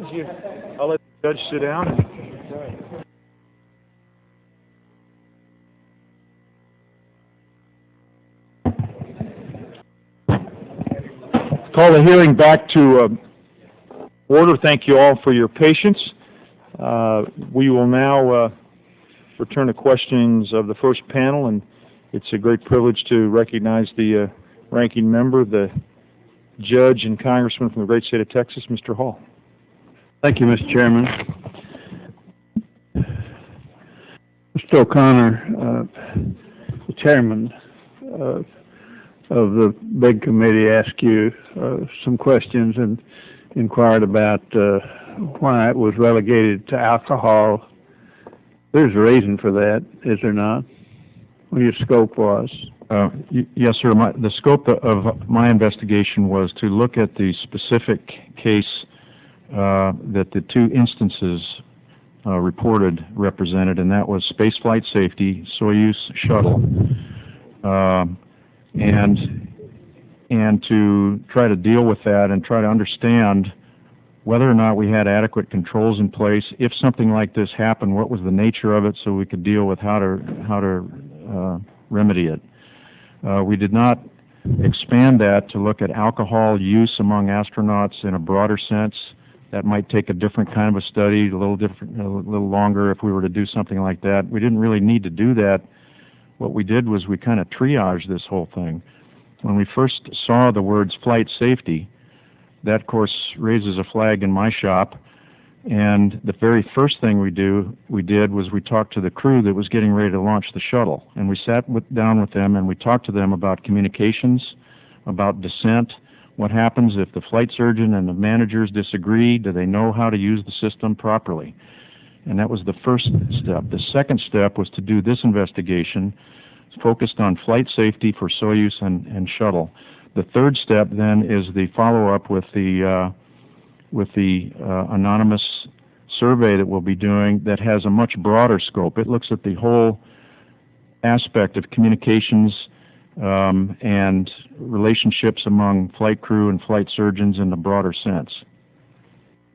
I'll let the judge sit down. Call the hearing back to order. Thank you all for your patience. We will now return to questions of the first panel, and it's a great privilege to recognize the ranking member, the judge and congressman from the great state of Texas, Mr. Hall. Thank you, Mr. Chairman. Mr. O'Connor, the chairman of the big committee, asked you some questions and inquired about why it was relegated to alcohol. There's a reason for that, is there not? What your scope was? Yes, sir. The scope of my investigation was to look at the specific case that the two instances reported represented, and that was spaceflight safety, Soyuz shuttle, and to try to deal with that and try to understand whether or not we had adequate controls in place. If something like this happened, what was the nature of it, so we could deal with how to remedy it. We did not expand that to look at alcohol use among astronauts in a broader sense. That might take a different kind of a study, a little longer if we were to do something like that. We didn't really need to do that. What we did was we kind of triaged this whole thing. When we first saw the words flight safety, that, of course, raises a flag in my shop. And the very first thing we did was we talked to the crew that was getting ready to launch the shuttle. And we sat down with them and we talked to them about communications, about descent. What happens if the flight surgeon and the managers disagree? Do they know how to use the system properly? And that was the first step. The second step was to do this investigation focused on flight safety for Soyuz and shuttle. The third step then is the follow-up with the anonymous survey that we'll be doing that has a much broader scope. It looks at the whole aspect of communications and relationships among flight crew and flight surgeons in the broader sense.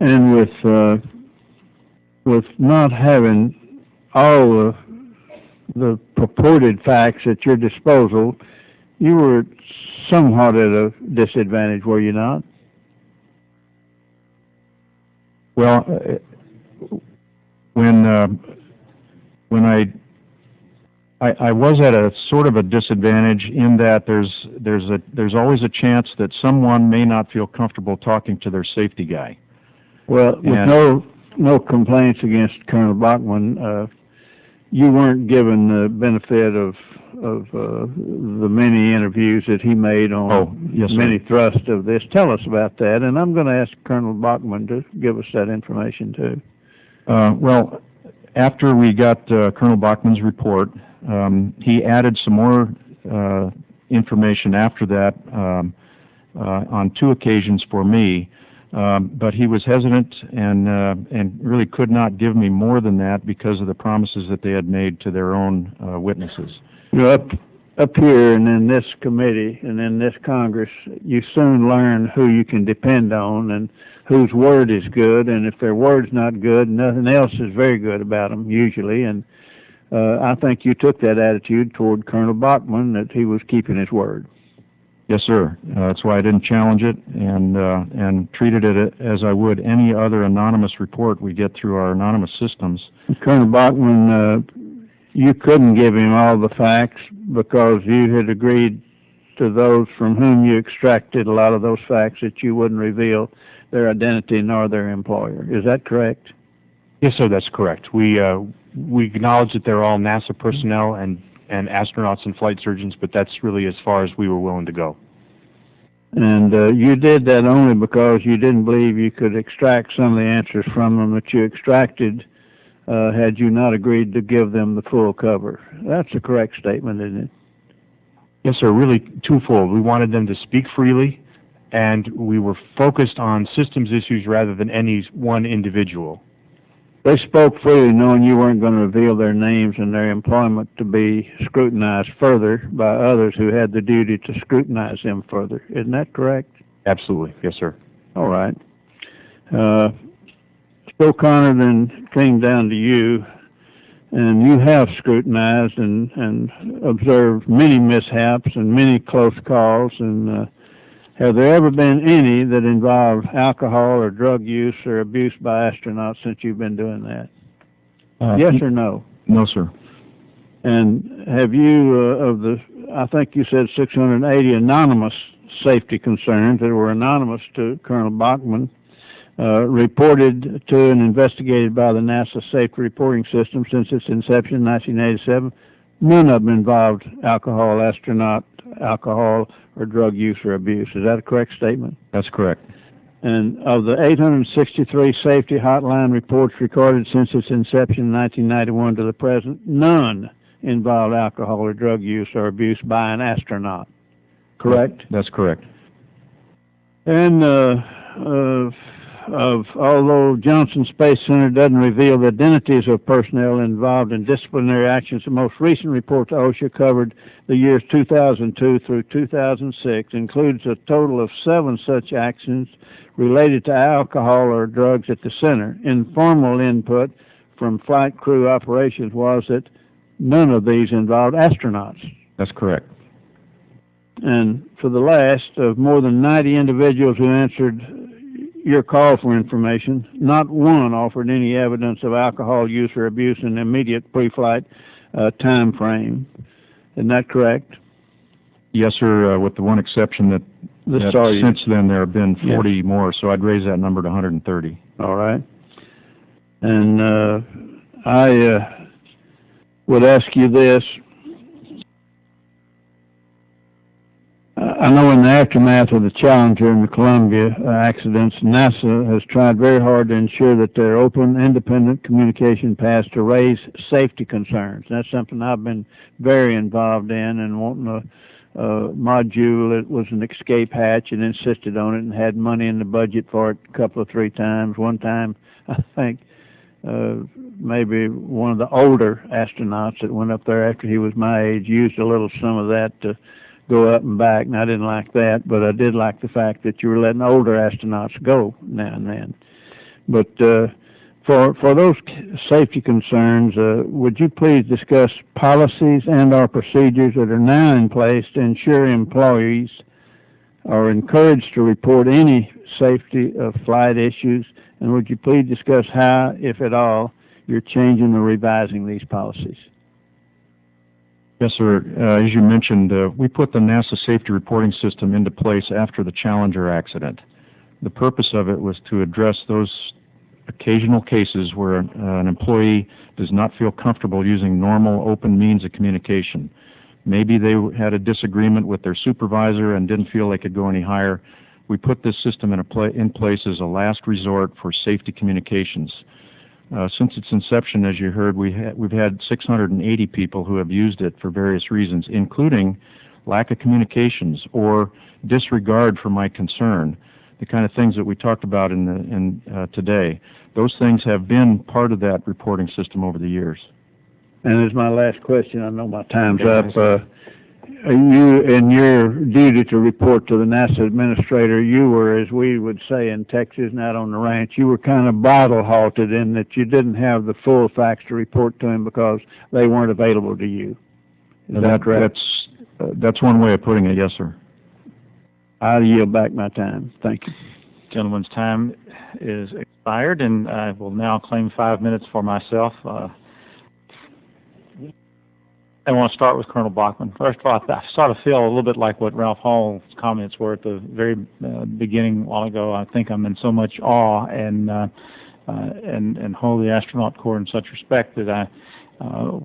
And with not having all the purported facts at your disposal, you were somewhat at a disadvantage, were you not? Well, when I was at a sort of a disadvantage in that there's always a chance that someone may not feel comfortable talking to their safety guy. Well, with no complaints against Colonel Bachmann, you weren't given the benefit of the many interviews that he made on many thrusts of this. Tell us about that, and I'm going to ask Colonel Bachmann to give us that information too. Well, after we got Colonel Bachmann's report, he added some more information after that on two occasions for me. But he was hesitant and really could not give me more than that because of the promises that they had made to their own witnesses. You know, up here and in this committee and in this Congress, you soon learn who you can depend on and whose word is good. And if their word's not good, nothing else is very good about them usually. And I think you took that attitude toward Colonel Bachmann, that he was keeping his word. Yes, sir. That's why I didn't challenge it and treated it as I would any other anonymous report we get through our anonymous systems. Colonel Bachmann, you couldn't give him all the facts because you had agreed to those from whom you extracted a lot of those facts that you wouldn't reveal their identity nor their employer. Is that correct? Yes, sir, that's correct. We acknowledge that they're all NASA personnel and astronauts and flight surgeons, but that's really as far as we were willing to go. And you did that only because you didn't believe you could extract some of the answers from them that you extracted had you not agreed to give them the full cover. That's a correct statement, isn't it? Yes, sir, really twofold. We wanted them to speak freely, and we were focused on systems issues rather than any one individual. They spoke freely knowing you weren't going to reveal their names and their employment to be scrutinized further by others who had the duty to scrutinize them further. Isn't that correct? Absolutely. Yes, sir. All right. O'Connor then came down to you, and you have scrutinized and observed many mishaps and many close calls, and have there ever been any that involved alcohol or drug use or abuse by astronauts since you've been doing that? Yes or no? No, sir. And have you, I think you said 680 anonymous safety concerns that were anonymous to Colonel Bachmann, reported to and investigated by the NASA Safety Reporting System since its inception in 1987. None of them involved alcohol or drug use or abuse. Is that a correct statement? That's correct. And of the 863 safety hotline reports recorded since its inception in 1991 to the present, none involved alcohol or drug use or abuse by an astronaut. Correct? That's correct. And although Johnson Space Center doesn't reveal the identities of personnel involved in disciplinary actions, the most recent report to OSHA covered the years 2002 through 2006, includes a total of 7 such actions related to alcohol or drugs at the center. Informal input from flight crew operations was that none of these involved astronauts. That's correct. And for the last of more than 90 individuals who answered your call for information, not one offered any evidence of alcohol use or abuse in the immediate pre-flight time frame. Isn't that correct? Yes, sir, with the one exception that since then there have been 40 more, so I'd raise that number to 130. All right. And I would ask you this. I know in the aftermath of the Challenger and the Columbia accidents, NASA has tried very hard to ensure that there are open, independent communication paths to raise safety concerns. That's something I've been very involved in, and wanting a module that was an escape hatch and insisted on it and had money in the budget for it a couple of 3 times. One time, I think, maybe one of the older astronauts that went up there after he was my age used a little some of that to go up and back, and I didn't like that, but I did like the fact that you were letting older astronauts go now and then. But for those safety concerns, would you please discuss policies and or procedures that are now in place to ensure employees are encouraged to report any safety of flight issues, and would you please discuss how, if at all, you're changing or revising these policies? Yes, sir. As you mentioned, we put the NASA Safety Reporting System into place after the Challenger accident. The purpose of it was to address those occasional cases where an employee does not feel comfortable using normal, open means of communication. Maybe they had a disagreement with their supervisor and didn't feel they could go any higher. We put this system in place as a last resort for safety communications. Since its inception, as you heard, we've had 680 people who have used it for various reasons, including lack of communications or disregard for my concern, the kind of things that we talked about today. Those things have been part of that reporting system over the years. And as my last question, I know my time's up. You, in your duty to report to the NASA administrator, you were, as we would say in Texas and out on the ranch, you were kind of bridle halted in that you didn't have the full facts to report to him because they weren't available to you. Is that correct? That's one way of putting it, yes, sir. I'll yield back my time. Thank you. Gentleman's time is expired, and I will now claim 5 minutes for myself. I want to start with Colonel Bachmann. First of all, I sort of feel a little bit like what Ralph Hall's comments were at the very beginning a while ago. I think I'm in so much awe and hold the astronaut corps in such respect that I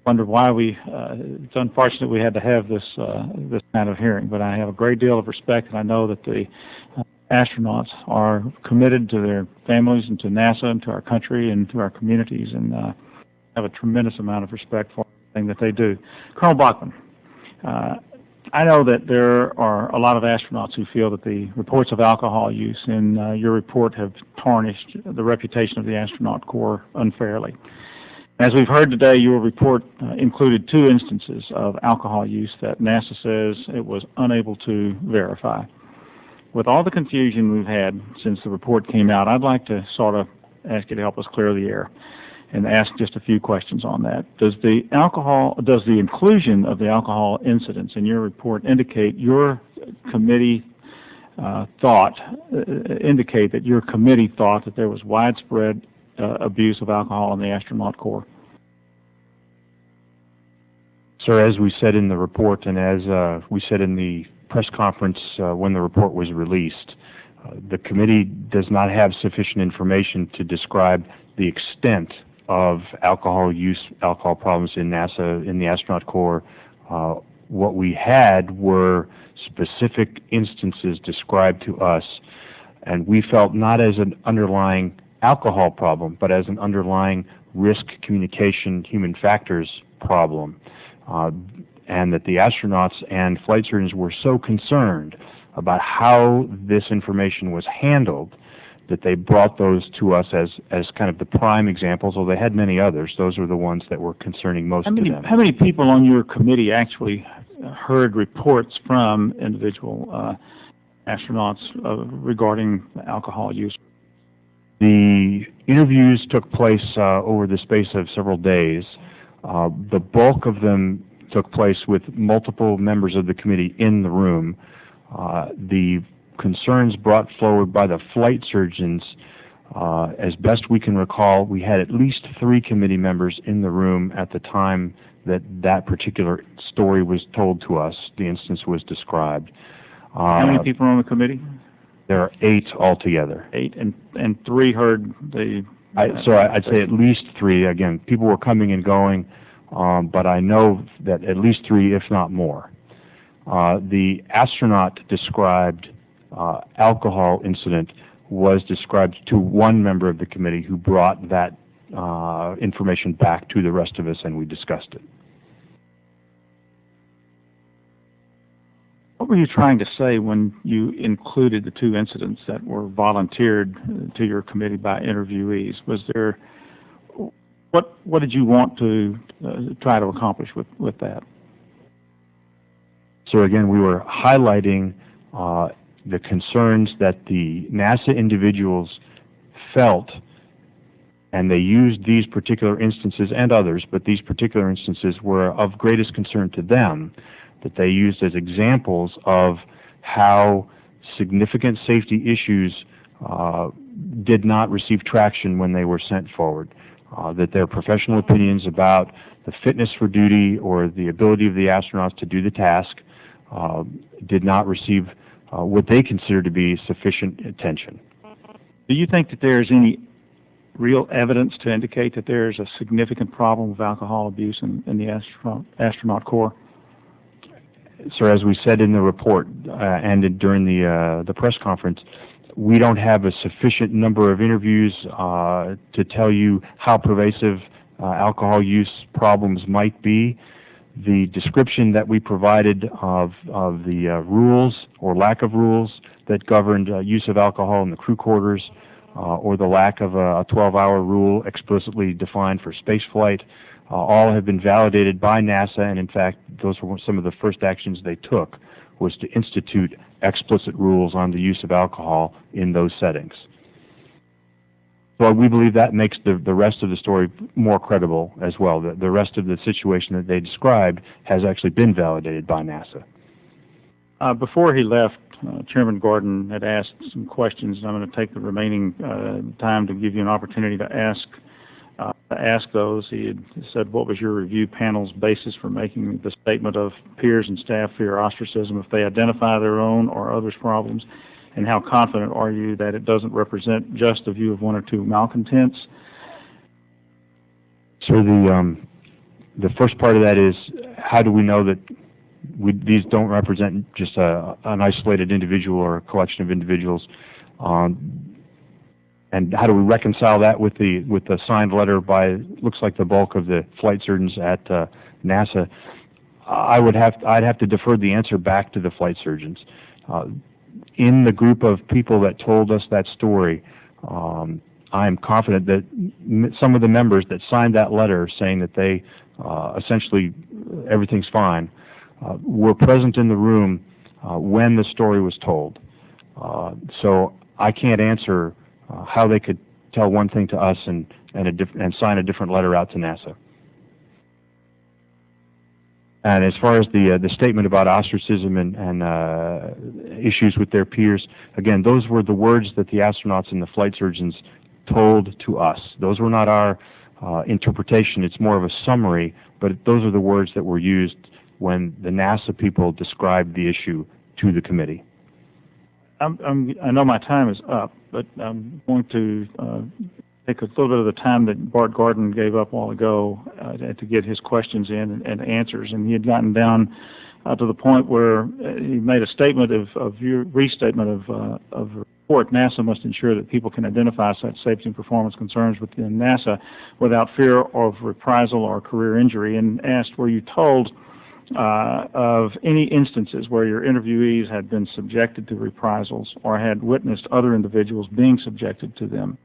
wonder why it's unfortunate we had to have this kind of hearing. But I have a great deal of respect, and I know that the astronauts are committed to their families and to NASA and to our country and to our communities, and have a tremendous amount of respect for thing that they do. Colonel Bachmann, I know that there are a lot of astronauts who feel that the reports of alcohol use in your report have tarnished the reputation of the astronaut corps unfairly. As we've heard today, your report included 2 instances of alcohol use that NASA says it was unable to verify. With all the confusion we've had since the report came out, I'd like to sort of ask you to help us clear the air and ask just a few questions on that. Does the inclusion of the alcohol incidents in your report indicate your committee indicate that your committee thought that there was widespread abuse of alcohol in the astronaut corps? Sir, as we said in the report and as we said in the press conference when the report was released, the committee does not have sufficient information to describe the extent of alcohol use, alcohol problems in NASA, in the astronaut corps. What we had were specific instances described to us, and we felt not as an underlying alcohol problem, but as an underlying risk communication human factors problem. And that the astronauts and flight surgeons were so concerned about how this information was handled that they brought those to us as kind of the prime examples, although they had many others. Those were the ones that were concerning most to them. How many people on your committee actually heard reports from individual astronauts regarding alcohol use? The interviews took place over the space of several days. The bulk of them took place with multiple members of the committee in the room. The concerns brought forward by the flight surgeons, as best we can recall, we had at least 3 committee members in the room at the time that that particular story was told to us, the instance was described. How many people are on the committee? There are 8 altogether. 8, and 3 heard the... So I'd say at least 3. Again, people were coming and going, but I know that at least 3, if not more. The astronaut described alcohol incident was described to one member of the committee who brought that information back to the rest of us, and we discussed it. What were you trying to say when you included the 2 incidents that were volunteered to your committee by interviewees? Was there, what did you want to try to accomplish with that? So again, we were highlighting the concerns that the NASA individuals felt, and they used these particular instances and others, but these particular instances were of greatest concern to them, that they used as examples of how significant safety issues did not receive traction when they were sent forward, that their professional opinions about the fitness for duty or the ability of the astronauts to do the task did not receive what they consider to be sufficient attention. Do you think that there's any real evidence to indicate that there's a significant problem with alcohol abuse in the astronaut corps? Sir, as we said in the report and during the press conference, we don't have a sufficient number of interviews to tell you how pervasive alcohol use problems might be. The description that we provided of the rules or lack of rules that governed use of alcohol in the crew quarters or the lack of a 12-hour rule explicitly defined for spaceflight all have been validated by NASA, and in fact, those were some of the first actions they took, was to institute explicit rules on the use of alcohol in those settings. So we believe that makes the rest of the story more credible as well. The rest of the situation that they described has actually been validated by NASA. Before he left, Chairman Gordon had asked some questions, and I'm going to take the remaining time to give you an opportunity to ask those. He had said, what was your review panel's basis for making the statement of peers and staff fear ostracism if they identify their own or others' problems? And how confident are you that it doesn't represent just the view of 1 or 2 malcontents? So the first part of that is, how do we know that these don't represent just an isolated individual or a collection of individuals? And how do we reconcile that with the signed letter by, looks like the bulk of the flight surgeons at NASA? I'd have to defer the answer back to the flight surgeons. In the group of people that told us that story, I am confident that some of the members that signed that letter saying that they essentially everything's fine were present in the room when the story was told. So I can't answer how they could tell one thing to us and sign a different letter out to NASA. And as far as the statement about ostracism and issues with their peers, again, those were the words that the astronauts and the flight surgeons told to us. Those were not our interpretation. It's more of a summary, but those are the words that were used when the NASA people described the issue to the committee. I know my time is up, but I'm going to take a little bit of the time that Bart Garden gave up a while ago to get his questions in and answers. And he had gotten down to the point where he made a statement of your restatement of report. NASA must ensure that people can identify such safety and performance concerns within NASA without fear of reprisal or career injury, and asked, were you told of any instances where your interviewees had been subjected to reprisals or had witnessed other individuals being subjected to them?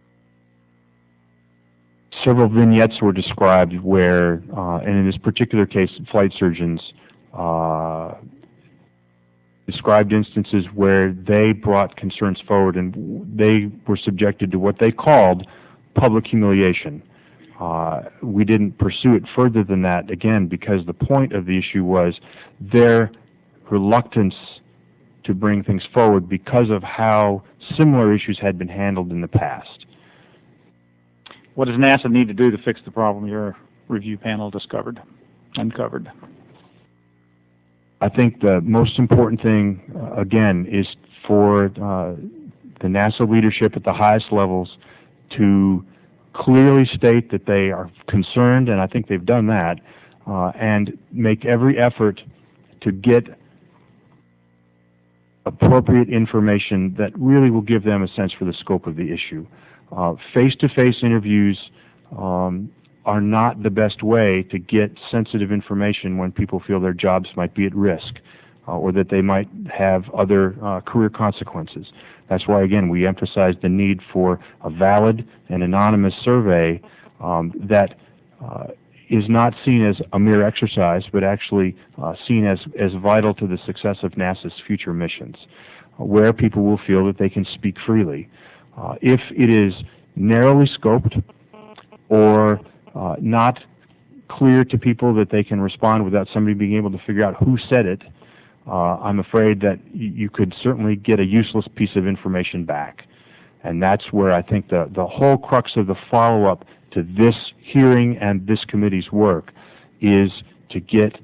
Several vignettes were described where, and in this particular case, flight surgeons described instances where they brought concerns forward and they were subjected to what they called public humiliation. We didn't pursue it further than that, again, because the point of the issue was their reluctance to bring things forward because of how similar issues had been handled in the past. What does NASA need to do to fix the problem your review panel uncovered? I think the most important thing, again, is for the NASA leadership at the highest levels to clearly state that they are concerned, and I think they've done that, and make every effort to get appropriate information that really will give them a sense for the scope of the issue. Face-to-face interviews are not the best way to get sensitive information when people feel their jobs might be at risk or that they might have other career consequences. That's why, again, we emphasize the need for a valid and anonymous survey that is not seen as a mere exercise, but actually seen as vital to the success of NASA's future missions, where people will feel that they can speak freely. If it is narrowly scoped or not clear to people that they can respond without somebody being able to figure out who said it, I'm afraid that you could certainly get a useless piece of information back. And that's where I think the whole crux of the follow-up to this hearing and this committee's work is to get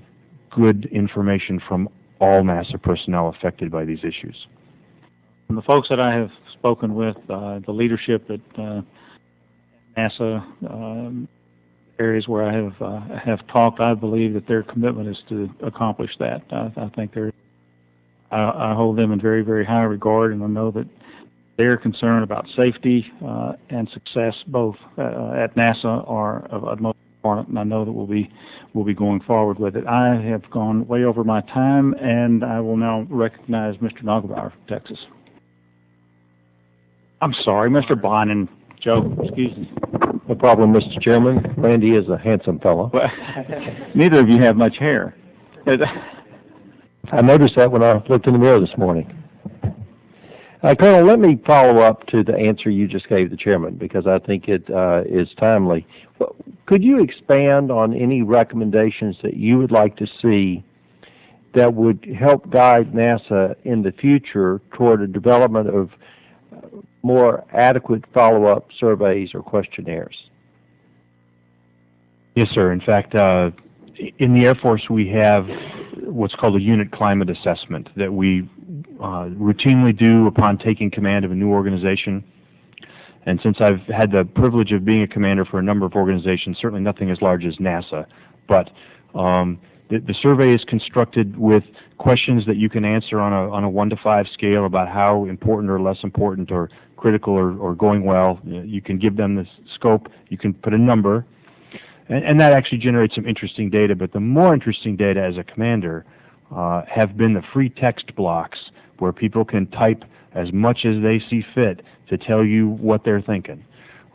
good information from all NASA personnel affected by these issues. And the folks that I have spoken with, the leadership at NASA, areas where I have talked, I believe that their commitment is to accomplish that. I think I hold them in very, very high regard, and I know that their concern about safety and success, both at NASA, are of utmost importance, and I know that we'll be going forward with it. I have gone way over my time, and I will now recognize Mr. Nagelbauer from Texas. I'm sorry, Mr. Bryan and Joe, excuse me. No problem, Mr. Chairman. Randy is a handsome fellow. Well, neither of you have much hair. I noticed that when I looked in the mirror this morning. Colonel, let me follow up to the answer you just gave the chairman, because I think it is timely. Could you expand on any recommendations that you would like to see that would help guide NASA in the future toward a development of more adequate follow-up surveys or questionnaires? Yes, sir. In fact, in the Air Force, we have what's called a unit climate assessment that we routinely do upon taking command of a new organization. And since I've had the privilege of being a commander for a number of organizations, certainly nothing as large as NASA, but the survey is constructed with questions that you can answer on a 1 to 5 scale about how important or less important or critical or going well. You can give them the scope. You can put a number. And that actually generates some interesting data. But the more interesting data as a commander have been the free text blocks where people can type as much as they see fit to tell you what they're thinking.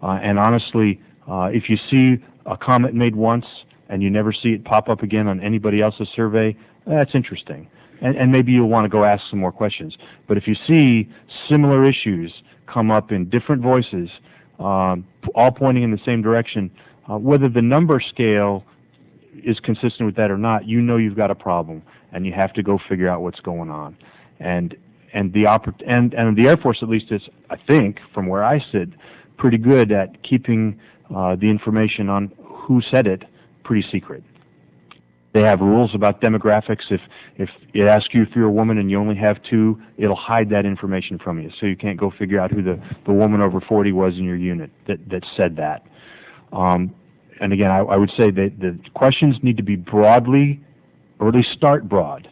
And honestly, if you see a comment made once and you never see it pop up again on anybody else's survey, that's interesting. And maybe you'll want to go ask some more questions. But if you see similar issues come up in different voices all pointing in the same direction. Whether the number scale is consistent with that or not, you know you've got a problem, and you have to go figure out what's going on. And the Air Force, at least, is, I think, from where I sit, pretty good at keeping the information on who said it pretty secret. They have rules about demographics. If it asks you if you're a woman and you only have two, it'll hide that information from you, so you can't go figure out who the woman over 40 was in your unit that said that. And again, I would say that the questions need to be broadly, or at least start broad,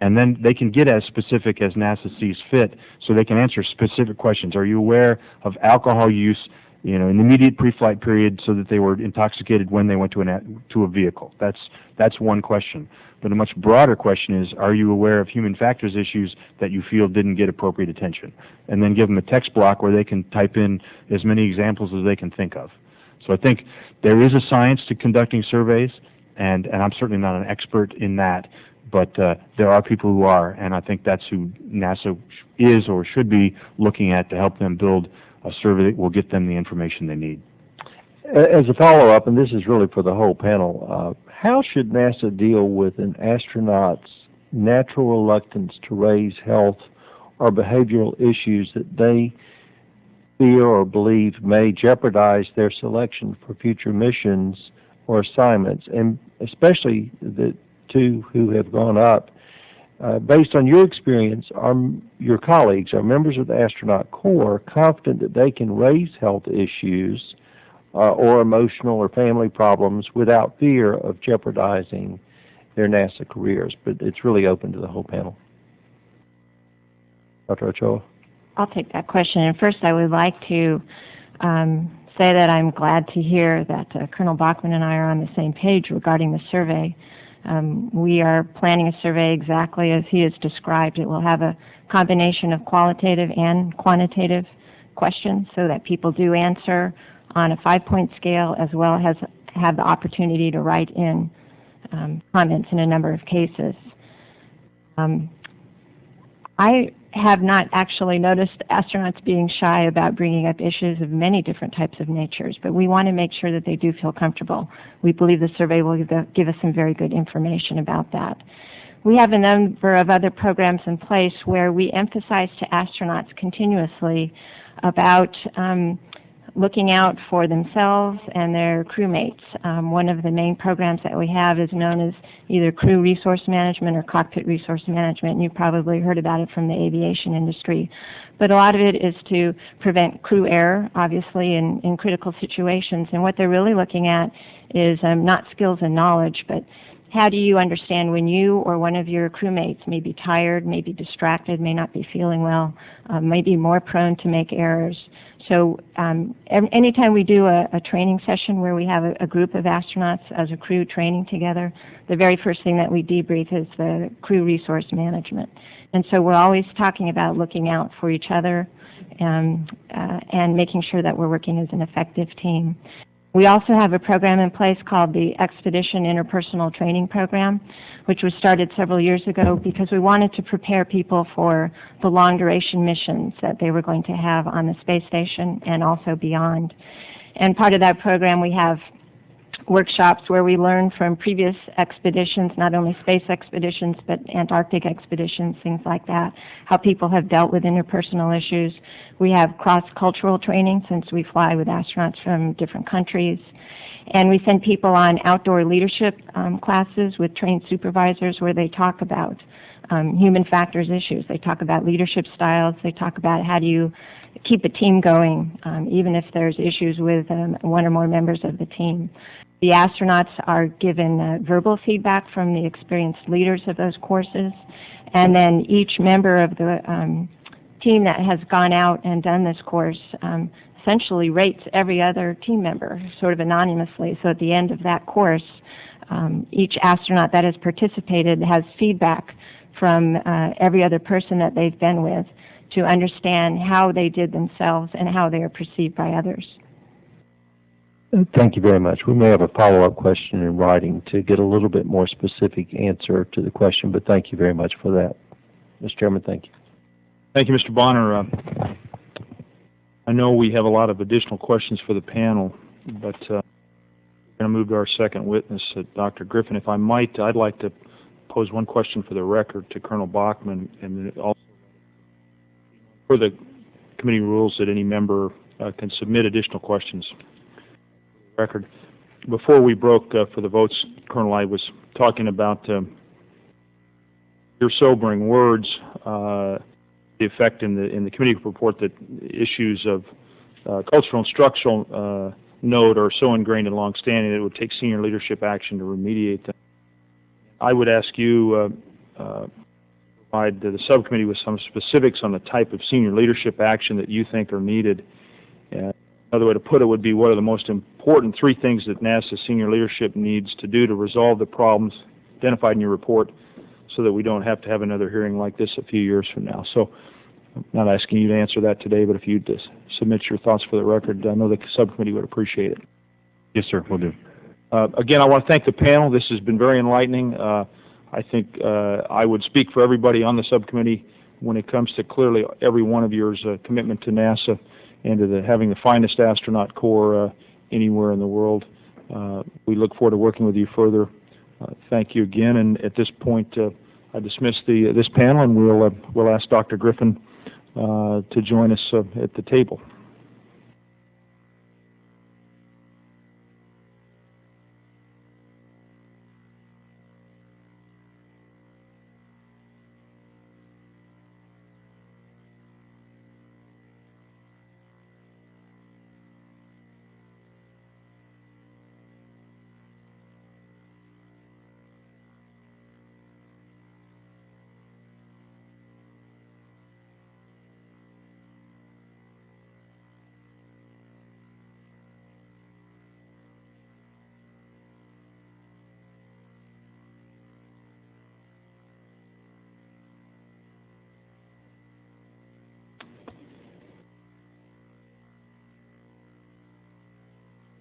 and then they can get as specific as NASA sees fit, so they can answer specific questions. Are you aware of alcohol use, in the immediate pre-flight period, so that they were intoxicated when they went to a vehicle? That's one question. But a much broader question is, are you aware of human factors issues that you feel didn't get appropriate attention? And then give them a text block where they can type in as many examples as they can think of. So I think there is a science to conducting surveys, and I'm certainly not an expert in that, but there are people who are, and I think that's who NASA is or should be looking at to help them build a survey that will get them the information they need. As a follow-up, and this is really for the whole panel, how should NASA deal with an astronaut's natural reluctance to raise health or behavioral issues that they fear or believe may jeopardize their selection for future missions or assignments, and especially the two who have gone up? Based on your experience, are your colleagues, are members of the astronaut corps, confident that they can raise health issues or emotional or family problems without fear of jeopardizing their NASA careers? But it's really open to the whole panel. Dr. Ochoa? I'll take that question. And first, I would like to say that I'm glad to hear that Colonel Bachmann and I are on the same page regarding the survey. We are planning a survey exactly as he has described. It will have a combination of qualitative and quantitative questions so that people do answer on a 5-point scale, as well as have the opportunity to write in comments in a number of cases. I have not actually noticed astronauts being shy about bringing up issues of many different types of natures, but we want to make sure that they do feel comfortable. We believe the survey will give us some very good information about that. We have a number of other programs in place where we emphasize to astronauts continuously about looking out for themselves and their crewmates. One of the main programs that we have is known as either crew resource management or cockpit resource management, and you've probably heard about it from the aviation industry. But a lot of it is to prevent crew error, obviously, in critical situations. And what they're really looking at is not skills and knowledge, but how do you understand when you or one of your crewmates may be tired, may be distracted, may not be feeling well, may be more prone to make errors. So anytime we do a training session where we have a group of astronauts as a crew training together, the very first thing that we debrief is the crew resource management. And so we're always talking about looking out for each other and making sure that we're working as an effective team. We also have a program in place called the Expedition Interpersonal Training Program, which was started several years ago because we wanted to prepare people for the long-duration missions that they were going to have on the space station and also beyond. And part of that program, we have workshops where we learn from previous expeditions, not only space expeditions, but Antarctic expeditions, things like that, how people have dealt with interpersonal issues. We have cross-cultural training since we fly with astronauts from different countries. And we send people on outdoor leadership classes with trained supervisors where they talk about human factors issues. They talk about leadership styles. They talk about how do you keep a team going, even if there's issues with one or more members of the team. The astronauts are given verbal feedback from the experienced leaders of those courses, and then each member of the team that has gone out and done this course essentially rates every other team member, sort of anonymously. So at the end of that course, each astronaut that has participated has feedback from every other person that they've been with to understand how they did themselves and how they are perceived by others. Thank you very much. We may have a follow-up question in writing to get a little bit more specific answer to the question, but thank you very much for that. Mr. Chairman, thank you. Thank you, Mr. Bonner. I know we have a lot of additional questions for the panel, but we're going to move to our second witness, Dr. Griffin. If I might, I'd like to pose one question for the record to Colonel Bachmann, and also for the committee rules that any member can submit additional questions. Record. Before we broke for the votes, Colonel, I was talking about your sobering words, the effect in the committee report that issues of cultural and structural note are so ingrained and long-standing that it would take senior leadership action to remediate them. I would ask you provide the subcommittee with some specifics on the type of senior leadership action that you think are needed. Another way to put it would be, what are the most important three things that NASA senior leadership needs to do to resolve the problems identified in your report, so that we don't have to have another hearing like this a few years from now. So I'm not asking you to answer that today, but if you'd submit your thoughts for the record, I know the subcommittee would appreciate it. Yes, sir, will do. Again, I want to thank the panel. This has been very enlightening. I think I would speak for everybody on the subcommittee when it comes to clearly every one of yours commitment to NASA and to having the finest astronaut corps anywhere in the world. We look forward to working with you further. Thank you again, and at this point, I dismiss this panel, and we'll ask Dr. Griffin to join us at the table.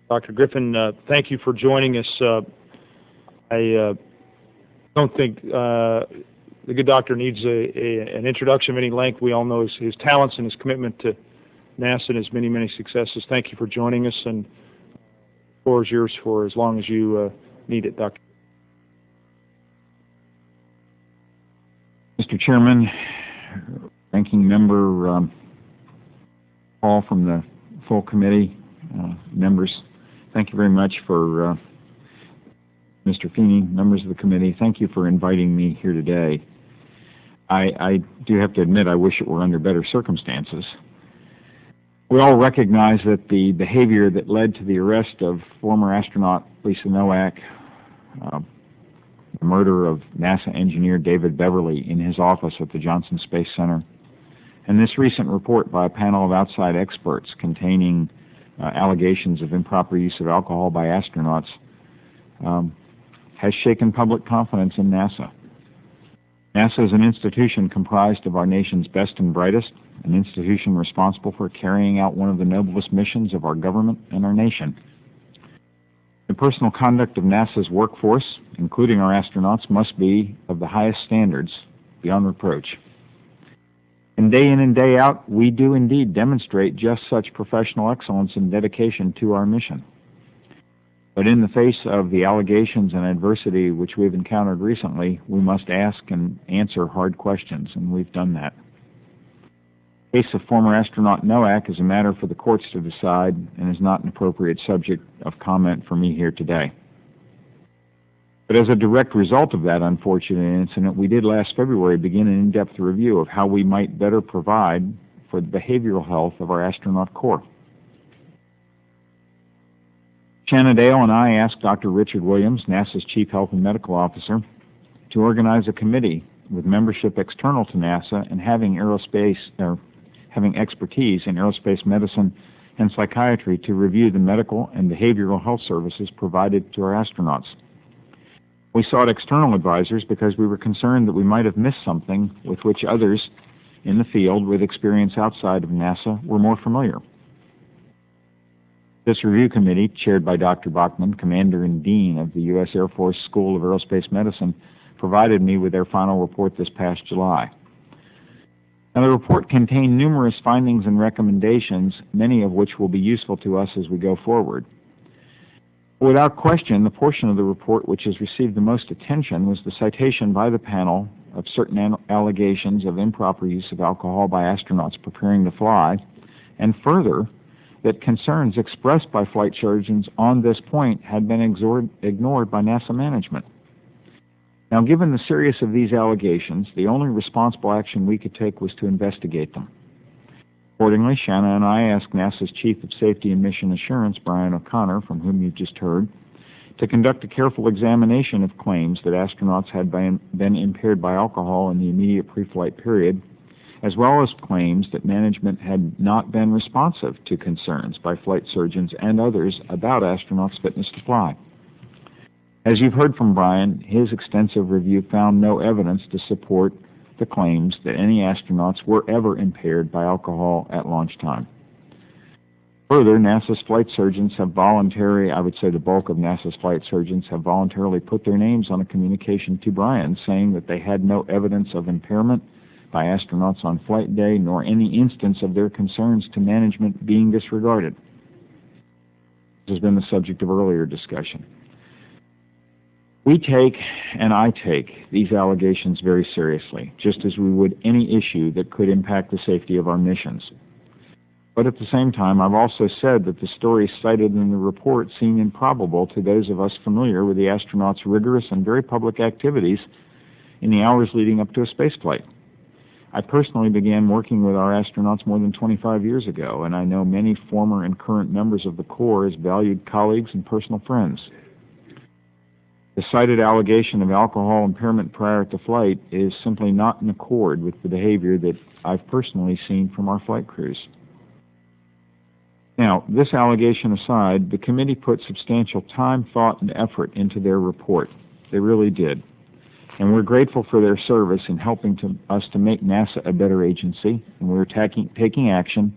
Dr. Griffin, thank you for joining us. I don't think the good doctor needs an introduction of any length. We all know his talents and his commitment to NASA and his many, many successes. Thank you for joining us, and the floor is yours for as long as you need it, Dr. Mr. Chairman, Ranking Member Paul from the full committee, members, thank you very much for Mr. Feeney, members of the committee, thank you for inviting me here today. I do have to admit I wish it were under better circumstances. We all recognize that the behavior that led to the arrest of former astronaut Lisa Nowak, the murder of NASA engineer David Beverly in his office at the Johnson Space Center, and this recent report by a panel of outside experts containing allegations of improper use of alcohol by astronauts has shaken public confidence in NASA. NASA is an institution comprised of our nation's best and brightest, an institution responsible for carrying out one of the noblest missions of our government and our nation. The personal conduct of NASA's workforce, including our astronauts, must be of the highest standards, beyond reproach. And day in and day out, we do indeed demonstrate just such professional excellence and dedication to our mission. But in the face of the allegations and adversity which we've encountered recently, we must ask and answer hard questions, and we've done that. The case of former astronaut Nowak is a matter for the courts to decide and is not an appropriate subject of comment for me here today. But as a direct result of that unfortunate incident, we did last February begin an in-depth review of how we might better provide for the behavioral health of our astronaut corps. Shannon Dale and I asked Dr. Richard Williams, NASA's Chief Health and Medical Officer, to organize a committee with membership external to NASA and having expertise in aerospace medicine and psychiatry to review the medical and behavioral health services provided to our astronauts. We sought external advisors because we were concerned that we might have missed something with which others in the field with experience outside of NASA were more familiar. This review committee, chaired by Dr. Bachmann, Commander and Dean of the U.S. Air Force School of Aerospace Medicine, provided me with their final report this past July. Now, the report contained numerous findings and recommendations, many of which will be useful to us as we go forward. Without question, the portion of the report which has received the most attention was the citation by the panel of certain allegations of improper use of alcohol by astronauts preparing to fly, and further, that concerns expressed by flight surgeons on this point had been ignored by NASA management. Now, given the seriousness of these allegations, the only responsible action we could take was to investigate them. Accordingly, Shanna and I asked NASA's Chief of Safety and Mission Assurance, Bryan O'Connor, from whom you've just heard, to conduct a careful examination of claims that astronauts had been impaired by alcohol in the immediate pre-flight period, as well as claims that management had not been responsive to concerns by flight surgeons and others about astronauts' fitness to fly. As you've heard from Bryan, his extensive review found no evidence to support the claims that any astronauts were ever impaired by alcohol at launch time. Further, NASA's flight surgeons have I would say the bulk of NASA's flight surgeons have voluntarily put their names on a communication to Bryan saying that they had no evidence of impairment by astronauts on flight day, nor any instance of their concerns to management being disregarded. This has been the subject of earlier discussion. We take, and I take, these allegations very seriously, just as we would any issue that could impact the safety of our missions. But at the same time, I've also said that the stories cited in the report seem improbable to those of us familiar with the astronauts' rigorous and very public activities in the hours leading up to a spaceflight. I personally began working with our astronauts more than 25 years ago, and I know many former and current members of the Corps as valued colleagues and personal friends. The cited allegation of alcohol impairment prior to flight is simply not in accord with the behavior that I've personally seen from our flight crews. Now, this allegation aside, the committee put substantial time, thought, and effort into their report. They really did. And we're grateful for their service in helping us to make NASA a better agency, and we're taking action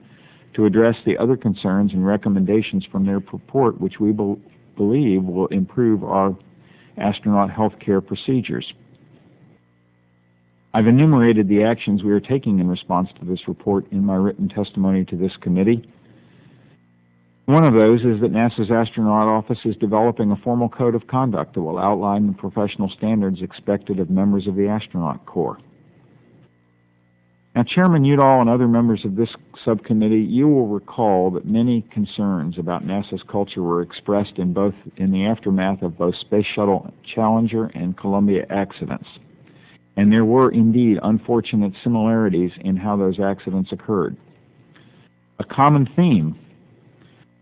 to address the other concerns and recommendations from their report, which we believe will improve our astronaut health care procedures. I've enumerated the actions we are taking in response to this report in my written testimony to this committee. One of those is that NASA's Astronaut Office is developing a formal code of conduct that will outline the professional standards expected of members of the Astronaut Corps. Now, Chairman Udall and other members of this subcommittee, you will recall that many concerns about NASA's culture were expressed in the aftermath of both Space Shuttle Challenger and Columbia accidents. And there were indeed unfortunate similarities in how those accidents occurred. A common theme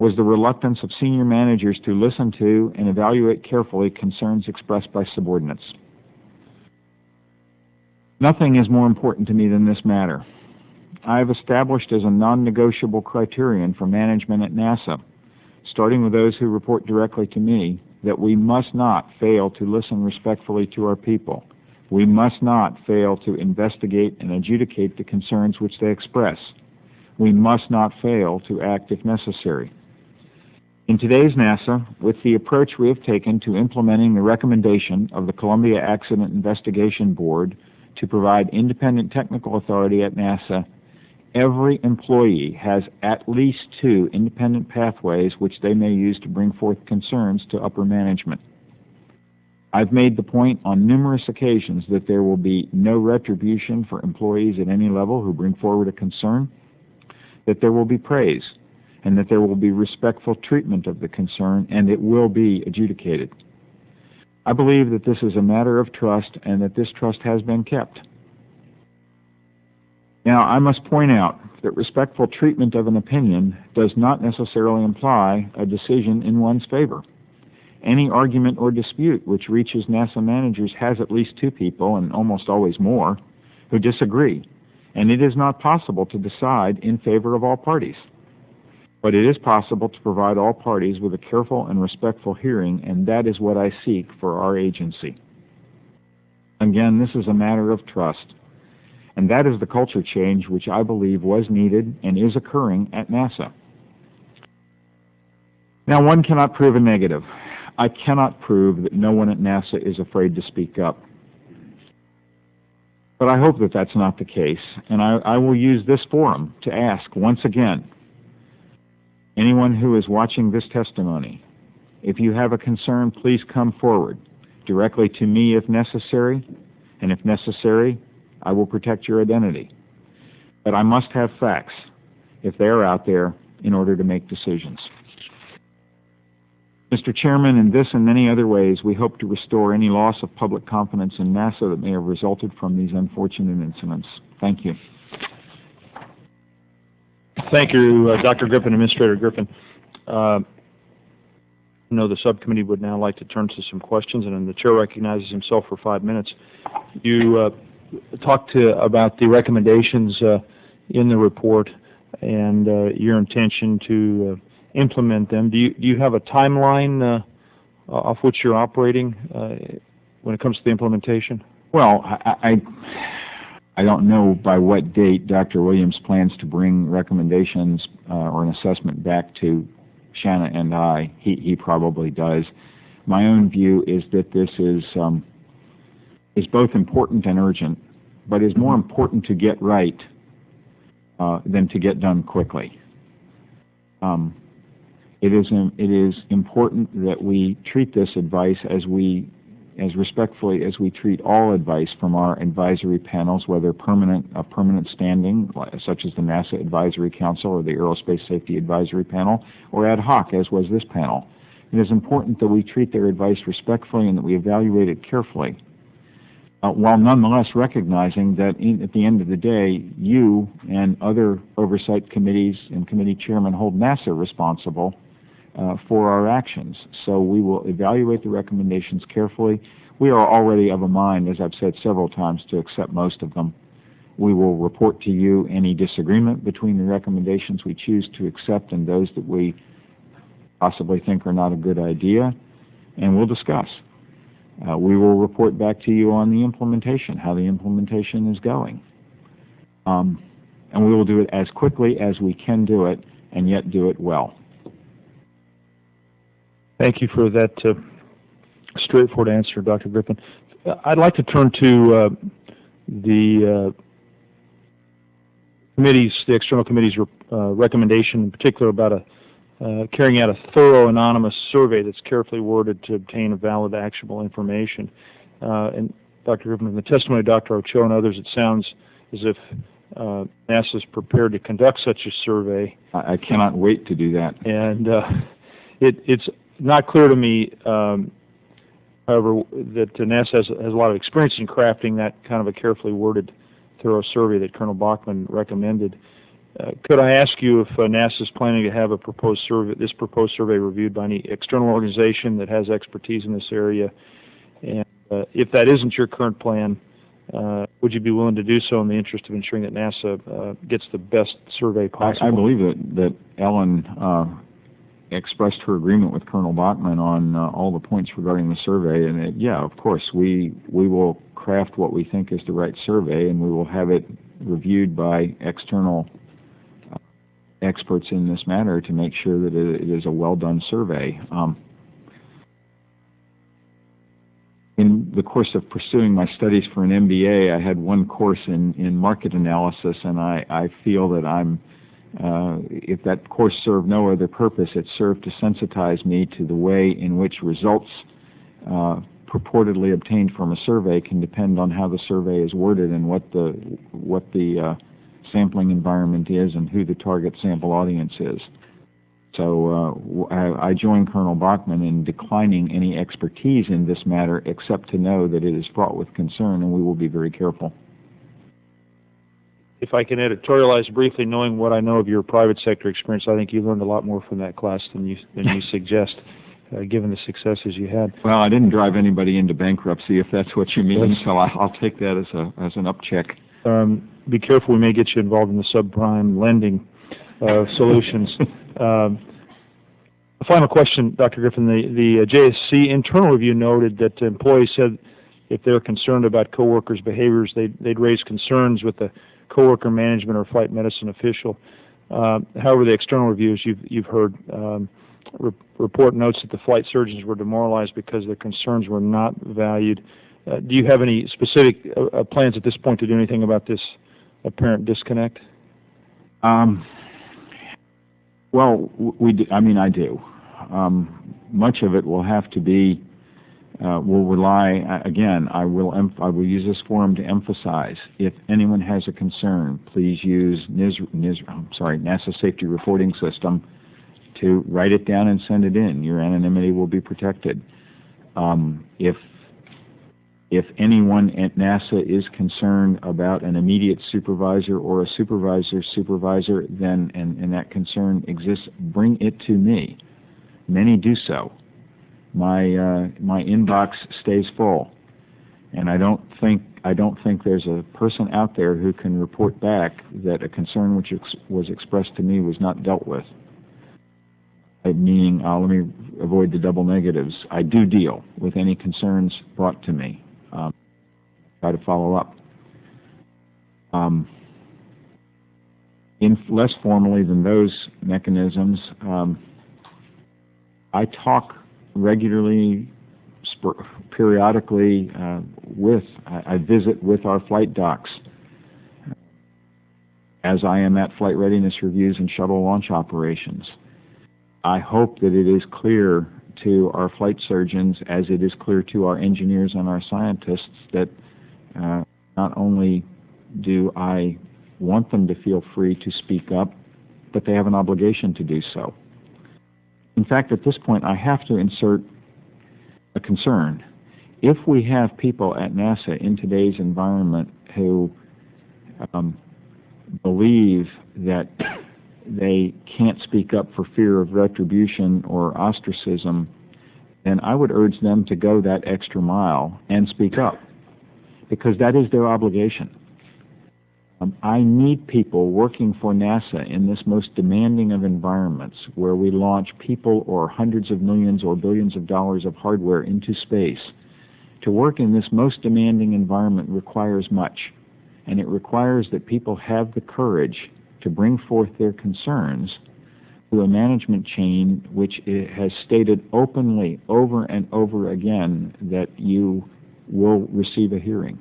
was the reluctance of senior managers to listen to and evaluate carefully concerns expressed by subordinates. Nothing is more important to me than this matter. I have established as a non-negotiable criterion for management at NASA, starting with those who report directly to me, that we must not fail to listen respectfully to our people. We must not fail to investigate and adjudicate the concerns which they express. We must not fail to act if necessary. In today's NASA, with the approach we have taken to implementing the recommendation of the Columbia Accident Investigation Board to provide independent technical authority at NASA, every employee has at least 2 independent pathways which they may use to bring forth concerns to upper management. I've made the point on numerous occasions that there will be no retribution for employees at any level who bring forward a concern, that there will be praise, and that there will be respectful treatment of the concern, and it will be adjudicated. I believe that this is a matter of trust and that this trust has been kept. Now, I must point out that respectful treatment of an opinion does not necessarily imply a decision in one's favor. Any argument or dispute which reaches NASA managers has at least 2 people, and almost always more, who disagree, and it is not possible to decide in favor of all parties. But it is possible to provide all parties with a careful and respectful hearing, and that is what I seek for our agency. Again, this is a matter of trust, and that is the culture change which I believe was needed and is occurring at NASA. Now, one cannot prove a negative. I cannot prove that no one at NASA is afraid to speak up. But I hope that that's not the case, and I will use this forum to ask once again, anyone who is watching this testimony, if you have a concern, please come forward directly to me if necessary, and if necessary, I will protect your identity. But I must have facts, if they are out there, in order to make decisions. Mr. Chairman, in this and many other ways, we hope to restore any loss of public confidence in NASA that may have resulted from these unfortunate incidents. Thank you. Thank you, Dr. Griffin, Administrator Griffin. I know the subcommittee would now like to turn to some questions, and then the chair recognizes himself for 5 minutes. You talked about the recommendations in the report and your intention to implement them. Do you have a timeline off which you're operating when it comes to the implementation? Well, I don't know by what date Dr. Williams plans to bring recommendations or an assessment back to Shanna and I. He probably does. My own view is that this is both important and urgent, but is more important to get right than to get done quickly. It is important that we treat this advice as respectfully as we treat all advice from our advisory panels, whether permanent standing, such as the NASA Advisory Council or the Aerospace Safety Advisory Panel, or ad hoc, as was this panel. It is important that we treat their advice respectfully and that we evaluate it carefully, while nonetheless recognizing that at the end of the day, you and other oversight committees and committee chairmen hold NASA responsible for our actions. So we will evaluate the recommendations carefully. We are already of a mind, as I've said several times, to accept most of them. We will report to you any disagreement between the recommendations we choose to accept and those that we possibly think are not a good idea, and we'll discuss. We will report back to you on the implementation, how the implementation is going. And we will do it as quickly as we can do it, and yet do it well. Thank you for that straightforward answer, Dr. Griffin. I'd like to turn to the external committee's recommendation, in particular about carrying out a thorough anonymous survey that's carefully worded to obtain a valid, actionable information. And Dr. Griffin, from the testimony of Dr. Ochoa and others, it sounds as if NASA is prepared to conduct such a survey. I cannot wait to do that. And it's not clear to me, however, that NASA has a lot of experience in crafting that kind of a carefully worded, thorough survey that Colonel Bachmann recommended. Could I ask you if NASA is planning to have this proposed survey reviewed by any external organization that has expertise in this area? And if that isn't your current plan, would you be willing to do so in the interest of ensuring that NASA gets the best survey possible? I believe that Ellen expressed her agreement with Colonel Bachmann on all the points regarding the survey, and yeah, of course, we will craft what we think is the right survey, and we will have it reviewed by external experts in this matter to make sure that it is a well-done survey. In the course of pursuing my studies for an MBA, I had one course in market analysis, and I feel that if that course served no other purpose, it served to sensitize me to the way in which results purportedly obtained from a survey can depend on how the survey is worded and what the sampling environment is and who the target sample audience is. So I join Colonel Bachmann in declining any expertise in this matter, except to know that it is fraught with concern, and we will be very careful. If I can editorialize briefly, knowing what I know of your private sector experience, I think you learned a lot more from that class than you suggest, given the successes you had. Well, I didn't drive anybody into bankruptcy, if that's what you mean, so I'll take that as an upcheck. Be careful, we may get you involved in the subprime lending solutions. A final question, Dr. Griffin. The JSC internal review noted that employees said if they're concerned about coworkers' behaviors, they'd raise concerns with the coworker management or flight medicine official. However, the external reviews you've heard report notes that the flight surgeons were demoralized because their concerns were not valued. Do you have any specific plans at this point to do anything about this apparent disconnect? Well, I do. Much of it will have to be, will rely, again, I will use this forum to emphasize, if anyone has a concern, please use NASA Safety Reporting System to write it down and send it in. Your anonymity will be protected. If anyone at NASA is concerned about an immediate supervisor or a supervisor's supervisor, then, and that concern exists, bring it to me. Many do so. My inbox stays full, and I don't think there's a person out there who can report back that a concern which was expressed to me was not dealt with. Meaning, let me avoid the double negatives. I do deal with any concerns brought to me. Try to follow up. Less formally than those mechanisms, I talk regularly, periodically I visit with our flight docs as I am at flight readiness reviews and shuttle launch operations. I hope that it is clear to our flight surgeons, as it is clear to our engineers and our scientists, that not only do I want them to feel free to speak up, but they have an obligation to do so. In fact, at this point, I have to insert a concern. If we have people at NASA in today's environment who believe that they can't speak up for fear of retribution or ostracism, then I would urge them to go that extra mile and speak up, because that is their obligation. I need people working for NASA in this most demanding of environments, where we launch people or hundreds of millions or billions of dollars of hardware into space. To work in this most demanding environment requires much, and it requires that people have the courage to bring forth their concerns to a management chain which has stated openly over and over again that you will receive a hearing.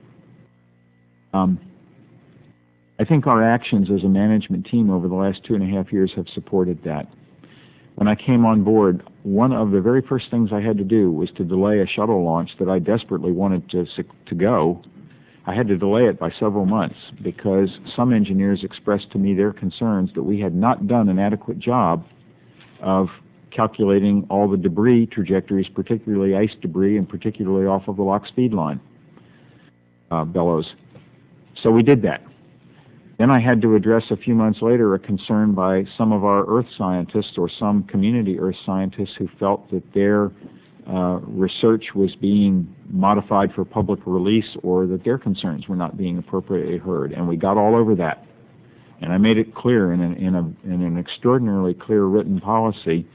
I think our actions as a management team over the last 2.5 years have supported that. When I came on board, one of the very first things I had to do was to delay a shuttle launch that I desperately wanted to go. I had to delay it by several months because some engineers expressed to me their concerns that we had not done an adequate job of calculating all the debris trajectories, particularly ice debris, and particularly off of the lock speed line bellows. So we did that. Then I had to address a few months later a concern by some of our Earth scientists or some community Earth scientists who felt that their research was being modified for public release, or that their concerns were not being appropriately heard. And we got all over that. And I made it clear in an extraordinarily clear written policy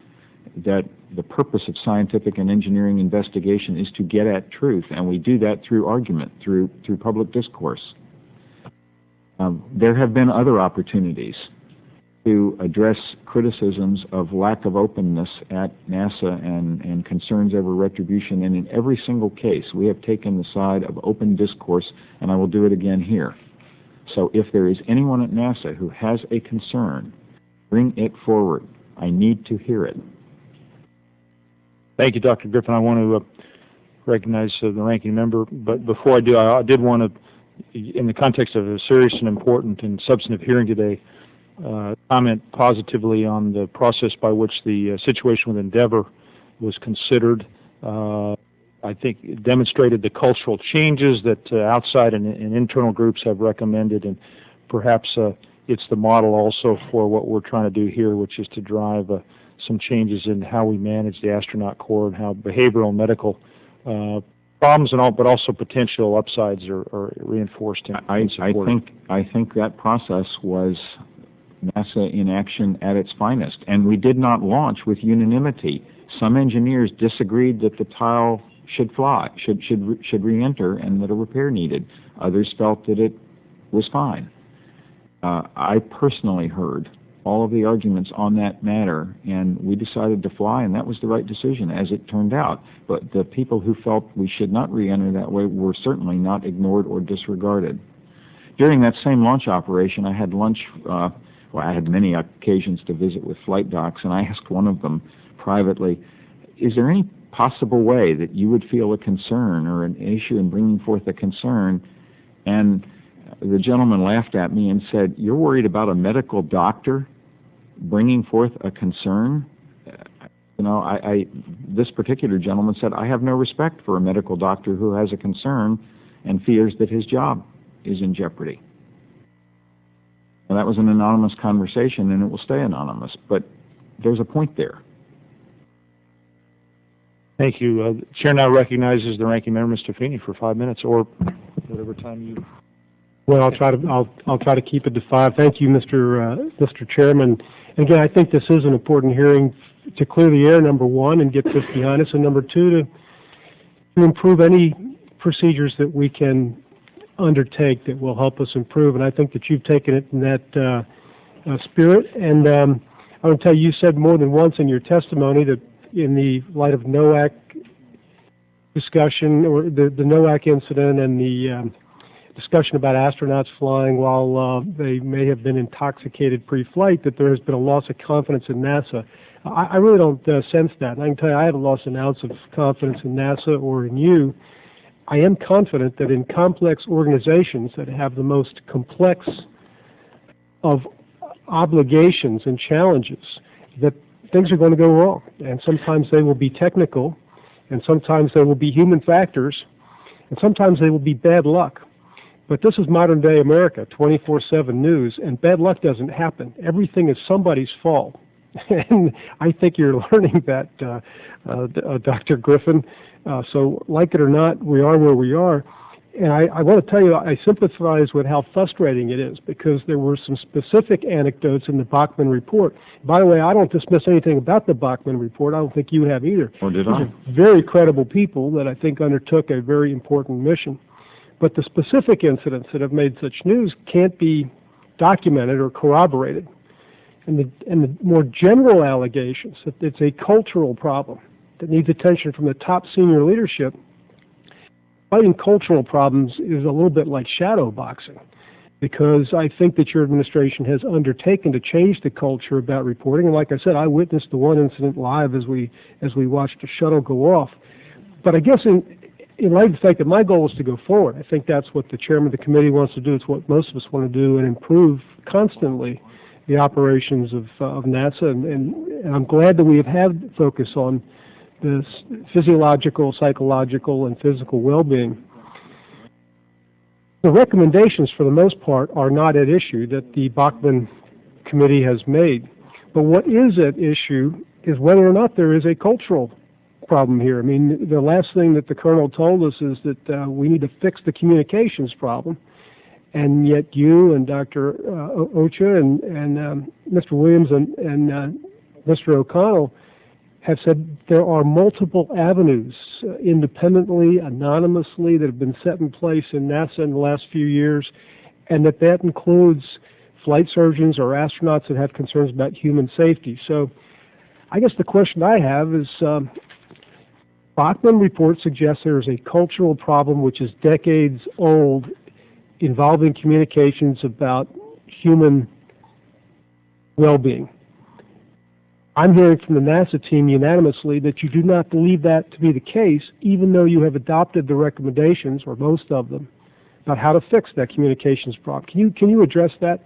that the purpose of scientific and engineering investigation is to get at truth, and we do that through argument, through public discourse. There have been other opportunities to address criticisms of lack of openness at NASA and concerns over retribution, and in every single case we have taken the side of open discourse, and I will do it again here. So if there is anyone at NASA who has a concern, bring it forward. I need to hear it. Thank you, Dr. Griffin. I want to recognize the ranking member, but before I do, I did want to, in the context of a serious and important and substantive hearing today, comment positively on the process by which the situation with Endeavor was considered. I think it demonstrated the cultural changes that outside and internal groups have recommended, and perhaps it's the model also for what we're trying to do here, which is to drive some changes in how we manage the astronaut corps and how behavioral and medical problems and all, but also potential upsides are reinforced and supported. I think that process was NASA in action at its finest, and we did not launch with unanimity. Some engineers disagreed that the tile should fly, should re-enter, and that a repair needed. Others felt that it was fine. I personally heard all of the arguments on that matter, and we decided to fly, and that was the right decision, as it turned out. But the people who felt we should not re-enter that way were certainly not ignored or disregarded. During that same launch operation, I had lunch, I had many occasions to visit with flight docs, and I asked one of them privately, is there any possible way that you would feel a concern or an issue in bringing forth a concern? And the gentleman laughed at me and said, you're worried about a medical doctor bringing forth a concern? This particular gentleman said, I have no respect for a medical doctor who has a concern and fears that his job is in jeopardy. Now, that was an anonymous conversation, and it will stay anonymous, but there's a point there. Thank you. The Chair now recognizes the Ranking Member, Mr. Feeney, for 5 minutes, or whatever time you... Well, I'll try to keep it to 5. Thank you, Mr. Chairman. Again, I think this is an important hearing to clear the air, number one, and get this behind us, and number two, to improve any procedures that we can undertake that will help us improve. And I think that you've taken it in that spirit. And I want to tell you, you said more than once in your testimony that in the light of NOAC discussion, or the NOAC incident and the discussion about astronauts flying while they may have been intoxicated pre-flight, that there has been a loss of confidence in NASA. I really don't sense that. And I can tell you I haven't lost an ounce of confidence in NASA or in you. I am confident that in complex organizations that have the most complex of obligations and challenges, that things are going to go wrong. And sometimes they will be technical, and sometimes they will be human factors, and sometimes they will be bad luck. But this is modern day America, 24/7 news, and bad luck doesn't happen. Everything is somebody's fault. And I think you're learning that, Dr. Griffin. So like it or not, we are where we are. And I want to tell you, I sympathize with how frustrating it is, because there were some specific anecdotes in the Bachmann report. By the way, I don't dismiss anything about the Bachmann report. I don't think you have either. Or did These I? are very credible people that I think undertook a very important mission. But the specific incidents that have made such news can't be documented or corroborated. And the more general allegations that it's a cultural problem that needs attention from the top senior leadership, fighting cultural problems is a little bit like shadow boxing, because I think that your administration has undertaken to change the culture about reporting. And like I said, I witnessed the one incident live as we watched the shuttle go off. But I guess in light of the fact that my goal is to go forward, I think that's what the chairman of the committee wants to do. It's what most of us want to do, and improve constantly the operations of NASA. And I'm glad that we have had focus on this physiological, psychological, and physical well-being. The recommendations, for the most part, are not at issue that the Bachmann committee has made. But what is at issue is whether or not there is a cultural problem here. I mean, the last thing that the colonel told us is that we need to fix the communications problem. And yet you and Dr. Ochoa and Mr. Williams and Mr. O'Connell have said there are multiple avenues, independently, anonymously, that have been set in place in NASA in the last few years, and that includes flight surgeons or astronauts that have concerns about human safety. So I guess the question I have is, Bachmann report suggests there is a cultural problem which is decades old, involving communications about human well-being. I'm hearing from the NASA team unanimously that you do not believe that to be the case, even though you have adopted the recommendations, or most of them, about how to fix that communications problem. Can you address that?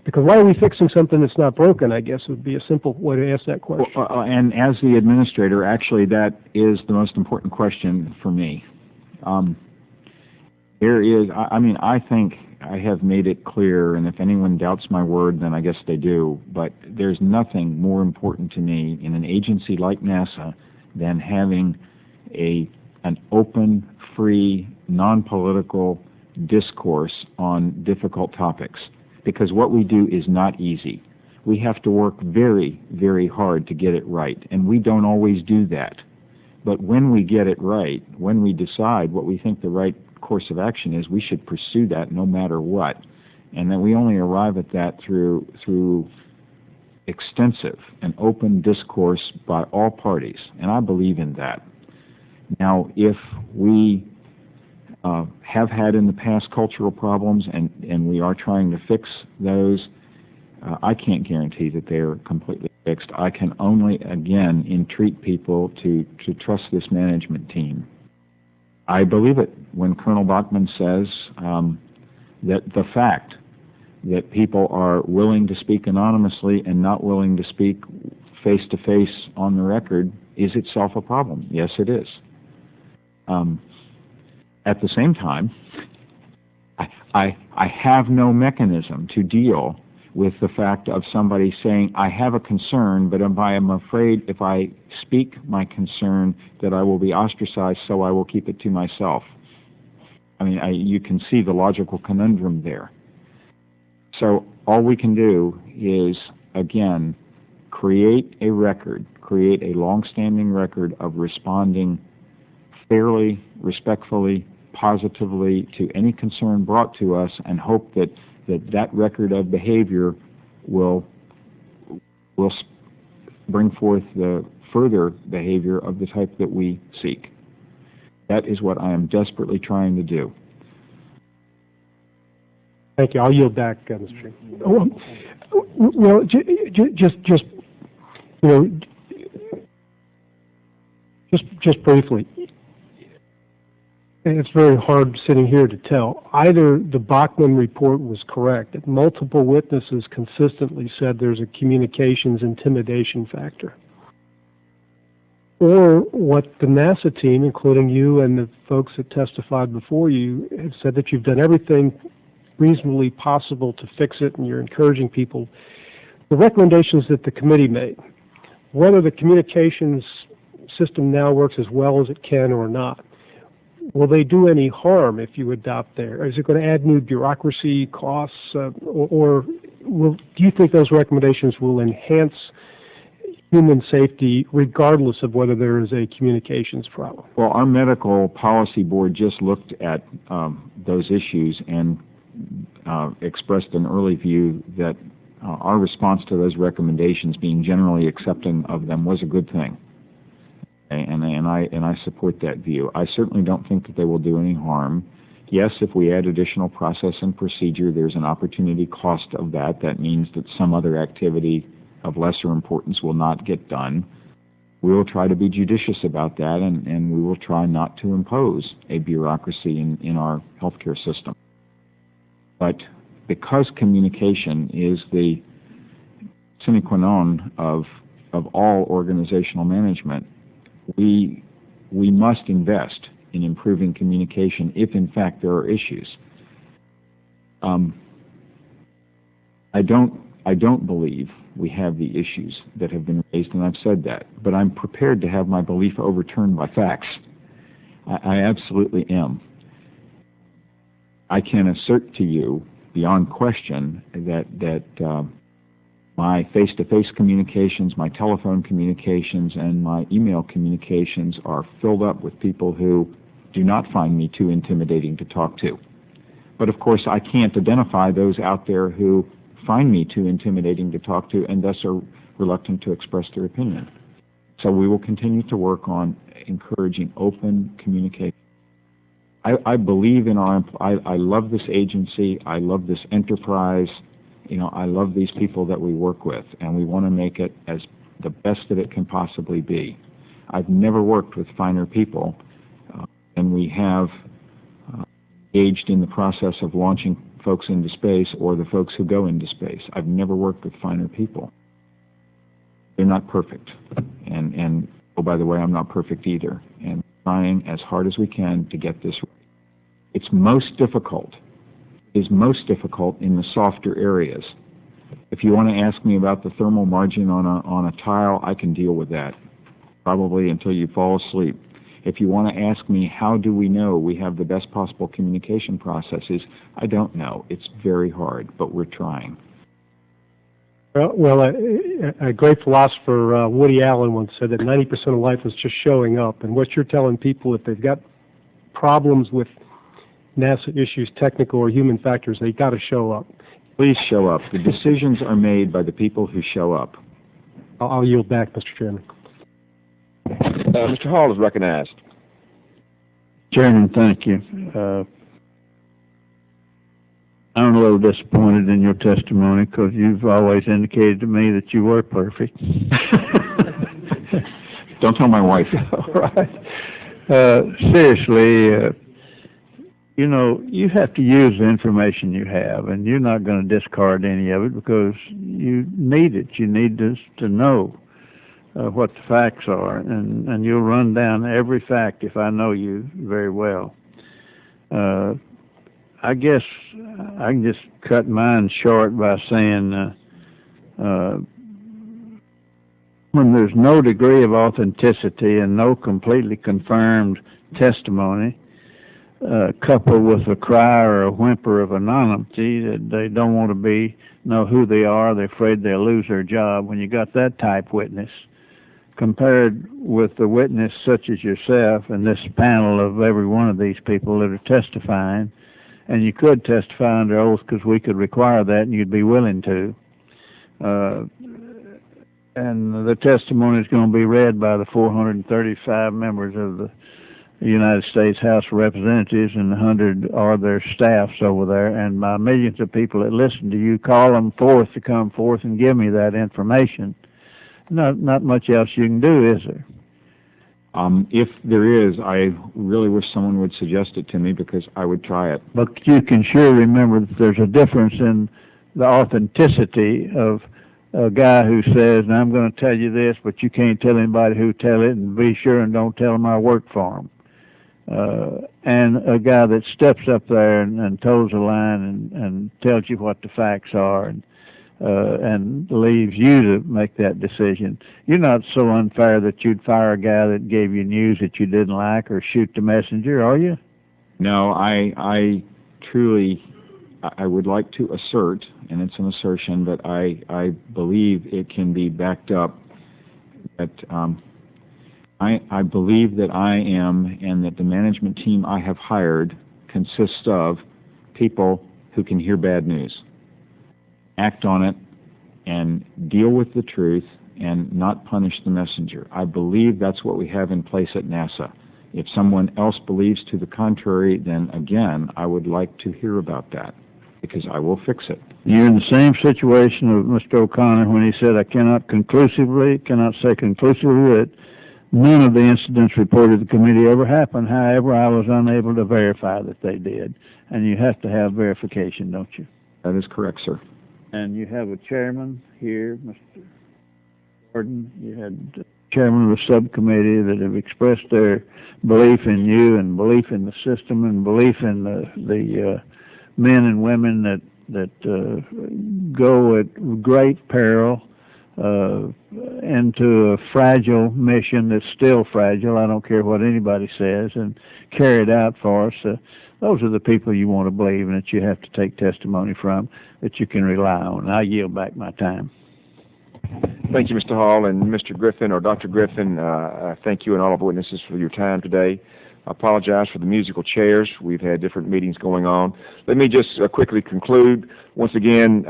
Because why are we fixing something that's not broken, I guess, would be a simple way to ask that question. And as the administrator, actually, that is the most important question for me. I think I have made it clear, and if anyone doubts my word, then I guess they do, but there's nothing more important to me in an agency like NASA than having an open, free, non-political discourse on difficult topics. Because what we do is not easy. We have to work very, very hard to get it right, and we don't always do that. But when we get it right, when we decide what we think the right course of action is, we should pursue that no matter what. And then we only arrive at that through extensive and open discourse by all parties, and I believe in that. Now, if we have had in the past cultural problems and we are trying to fix those, I can't guarantee that they are completely fixed. I can only, again, entreat people to trust this management team. I believe it when Colonel Bachmann says that the fact that people are willing to speak anonymously and not willing to speak face-to-face on the record is itself a problem. Yes, it is. At the same time, I have no mechanism to deal with the fact of somebody saying, I have a concern, but I am afraid if I speak my concern that I will be ostracized, so I will keep it to myself. I mean, you can see the logical conundrum there. So all we can do is, again, create a record, create a long-standing record of responding fairly, respectfully, positively to any concern brought to us, and hope that that record of behavior will bring forth the further behavior of the type that we seek. That is what I am desperately trying to do. Thank you. I'll yield back, Mr. Chairman. Well, just you know, just briefly. It's very hard sitting here to tell. Either the Bachmann report was correct, that multiple witnesses consistently said there's a communications intimidation factor, or what the NASA team, including you and the folks that testified before you, have said that you've done everything reasonably possible to fix it and you're encouraging people. The recommendations that the committee made, whether the communications system now works as well as it can or not, will they do any harm if you adopt there? Is it going to add new bureaucracy, costs, or do you think those recommendations will enhance human safety regardless of whether there is a communications problem? Well, our medical policy board just looked at those issues and expressed an early view that our response to those recommendations, being generally accepting of them, was a good thing. And I support that view. I certainly don't think that they will do any harm. Yes, if we add additional process and procedure, there's an opportunity cost of that. That means that some other activity of lesser importance will not get done. We will try to be judicious about that, and we will try not to impose a bureaucracy in our healthcare system. But because communication is the sine qua non of all organizational management, we must invest in improving communication if, in fact, there are issues. I don't believe we have the issues that have been raised, and I've said that. But I'm prepared to have my belief overturned by facts. I absolutely am. I can assert to you, beyond question, that my face-to-face communications, my telephone communications, and my email communications are filled up with people who do not find me too intimidating to talk to. But of course, I can't identify those out there who find me too intimidating to talk to and thus are reluctant to express their opinion. So we will continue to work on encouraging open communication. I believe in I love this agency. I love this enterprise. You know, I love these people that we work with, and we want to make it as the best that it can possibly be. I've never worked with finer people, and we have engaged in the process of launching folks into space or the folks who go into space. I've never worked with finer people. They're not perfect, and oh, by the way, I'm not perfect either, and trying as hard as we can to get this right. It's most difficult. Is most difficult in the softer areas. If you want to ask me about the thermal margin on a tile, I can deal with that, probably until you fall asleep. If you want to ask me how do we know we have the best possible communication processes, I don't know. It's very hard, but we're trying. Well, a great philosopher, Woody Allen, once said that 90% of life is just showing up. And what you're telling people, if they've got problems with NASA issues, technical or human factors, they got to show up. Please show up. The decisions are made by the people who show up. I'll yield back, Mr. Chairman. Mr. Hall is recognized. Chairman, thank you. I'm a little disappointed in your testimony because you've always indicated to me that you were perfect. Don't tell my wife. All right. Seriously, you know, you have to use the information you have, and you're not going to discard any of it because you need it. You need to know what the facts are, and you'll run down every fact if I know you very well. I guess I can just cut mine short by saying when there's no degree of authenticity and no completely confirmed testimony, coupled with a cry or a whimper of anonymity that they don't want to know who they are, they're afraid they'll lose their job. When you got that type witness, compared with the witness such as yourself and this panel of every one of these people that are testifying, and you could testify under oath because we could require that and you'd be willing to. And the testimony is going to be read by the 435 members of the United States House of Representatives, and 100 are their staffs over there, and by millions of people that listen to you. Call them forth to come forth and give me that information. Not much else you can do, is there? If there is, I really wish someone would suggest it to me because I would try it. But you can sure remember that there's a difference in the authenticity of a guy who says, and I'm going to tell you this, but you can't tell anybody who tell it, and be sure and don't tell them I work for them. And a guy that steps up there and toes the line and tells you what the facts are and leaves you to make that decision. You're not so unfair that you'd fire a guy that gave you news that you didn't like or shoot the messenger, are you? No, I truly, I would like to assert, and it's an assertion, but I believe it can be backed up, that I believe that I am, and that the management team I have hired consists of people who can hear bad news, act on it, and deal with the truth, and not punish the messenger. I believe that's what we have in place at NASA. If someone else believes to the contrary, then again, I would like to hear about that, because I will fix it. You're in the same situation of Mr. O'Connor when he said, I cannot say conclusively that none of the incidents reported to the committee ever happened. However, I was unable to verify that they did. And you have to have verification, don't you? That is correct, sir. And you have a chairman here, Mr. Gordon. You had the chairman of the subcommittee that have expressed their belief in you and belief in the system and belief in the men and women that go at great peril into a fragile mission that's still fragile, I don't care what anybody says, and carry it out for us. Those are the people you want to believe and that you have to take testimony from, that you can rely on. I yield back my time. Thank you, Mr. Hall, and Mr. Griffin, or Dr. Griffin, I thank you and all of the witnesses for your time today. I apologize for the musical chairs. We've had different meetings going on. Let me just quickly conclude. Once again,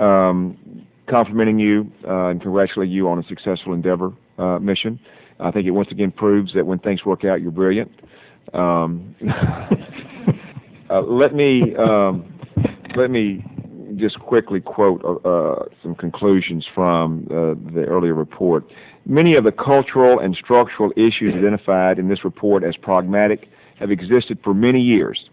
complimenting you and congratulating you on a successful Endeavor mission. I think it once again proves that when things work out, you're brilliant. Let me just quickly quote some conclusions from the earlier report. Many of the cultural and structural issues identified in this report as pragmatic have existed for many years,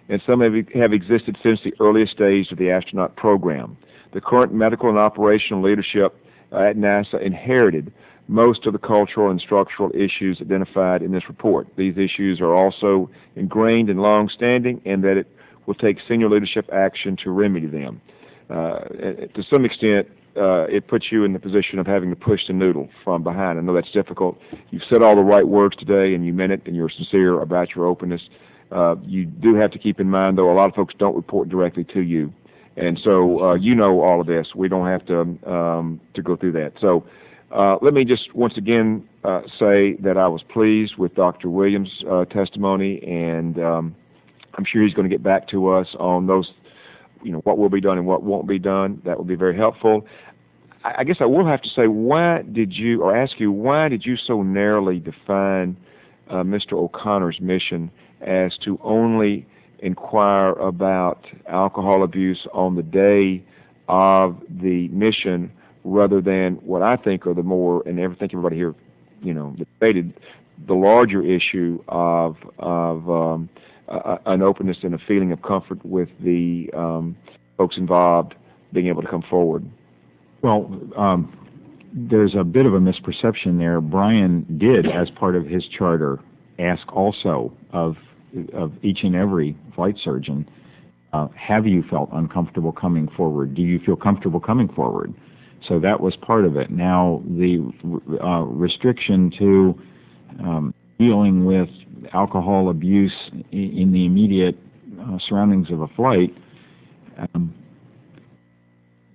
and some have existed since the earliest stage of the astronaut program. The current medical and operational leadership at NASA inherited most of the cultural and structural issues identified in this report. These issues are also ingrained and long-standing, and that it will take senior leadership action to remedy them. To some extent, it puts you in the position of having to push the noodle from behind. I know that's difficult. You've said all the right words today, and you meant it, and you're sincere about your openness. You do have to keep in mind, though, a lot of folks don't report directly to you. And so you know all of this. We don't have to go through that. So let me just once again say that I was pleased with Dr. Williams' testimony, and I'm sure he's going to get back to us on those what will be done and what won't be done. That would be very helpful. I guess I will have to say, why did you so narrowly define Mr. O'Connor's mission as to only inquire about alcohol abuse on the day of the mission, rather than what I think are the more, and I think everybody here, debated, the larger issue of an openness and a feeling of comfort with the folks involved being able to come forward? Well, there's a bit of a misperception there. Bryan did, as part of his charter, ask also of each and every flight surgeon, have you felt uncomfortable coming forward? Do you feel comfortable coming forward? So that was part of it. Now, the restriction to dealing with alcohol abuse in the immediate surroundings of a flight,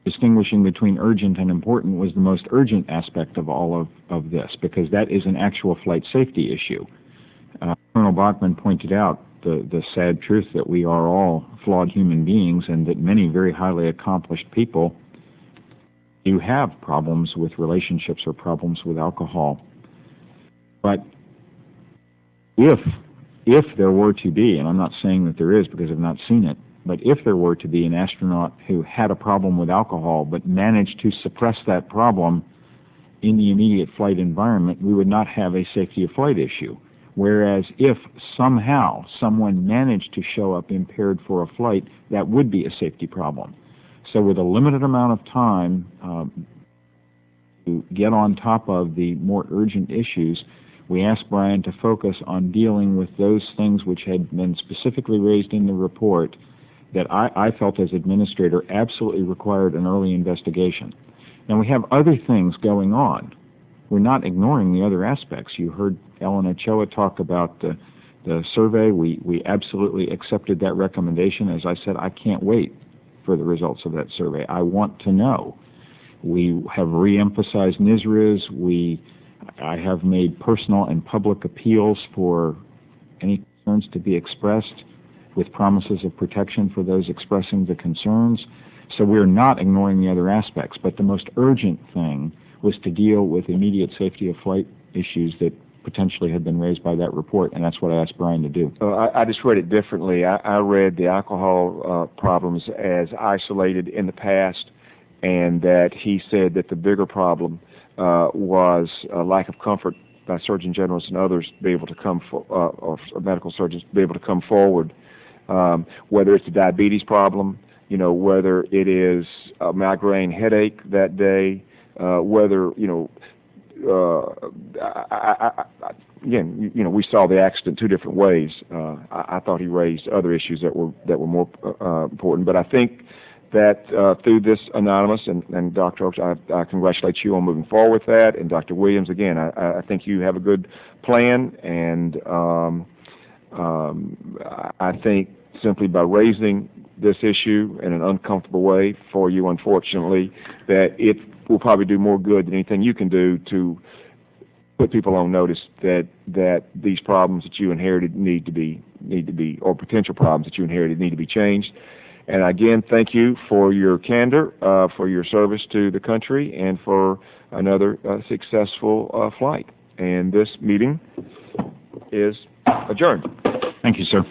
distinguishing between urgent and important was the most urgent aspect of all of this, because that is an actual flight safety issue. Colonel Bachmann pointed out the sad truth that we are all flawed human beings, and that many very highly accomplished people do have problems with relationships or problems with alcohol. But if there were to be, and I'm not saying that there is because I've not seen it, but if there were to be an astronaut who had a problem with alcohol but managed to suppress that problem in the immediate flight environment, we would not have a safety of flight issue. Whereas if somehow someone managed to show up impaired for a flight, that would be a safety problem. So with a limited amount of time to get on top of the more urgent issues, we asked Bryan to focus on dealing with those things which had been specifically raised in the report that I felt as administrator absolutely required an early investigation. Now, we have other things going on. We're not ignoring the other aspects. You heard Ellen Ochoa talk about the survey. We absolutely accepted that recommendation. As I said, I can't wait for the results of that survey. I want to know. We have re-emphasized NSRIS. I have made personal and public appeals for any concerns to be expressed, with promises of protection for those expressing the concerns. So we're not ignoring the other aspects, but the most urgent thing was to deal with immediate safety of flight issues that potentially had been raised by that report, and that's what I asked Bryan to do. I just read it differently. I read the alcohol problems as isolated in the past, and that he said that the bigger problem was a lack of comfort by Surgeon Generals and others to be able to come, or medical surgeons to be able to come forward, whether it's a diabetes problem, whether it is a migraine headache that day, whether, again, we saw the accident two different ways. I thought he raised other issues that were more important, but I think that through this anonymous, and Dr. Oaks, I congratulate you on moving forward with that, and Dr. Williams, again, I think you have a good plan, and I think simply by raising this issue in an uncomfortable way for you, unfortunately, that it will probably do more good than anything you can do to put people on notice that these problems that you inherited need to be, or potential problems that you inherited need to be changed. And again, thank you for your candor, for your service to the country, and for another successful flight. And this meeting is adjourned. Thank you, sir.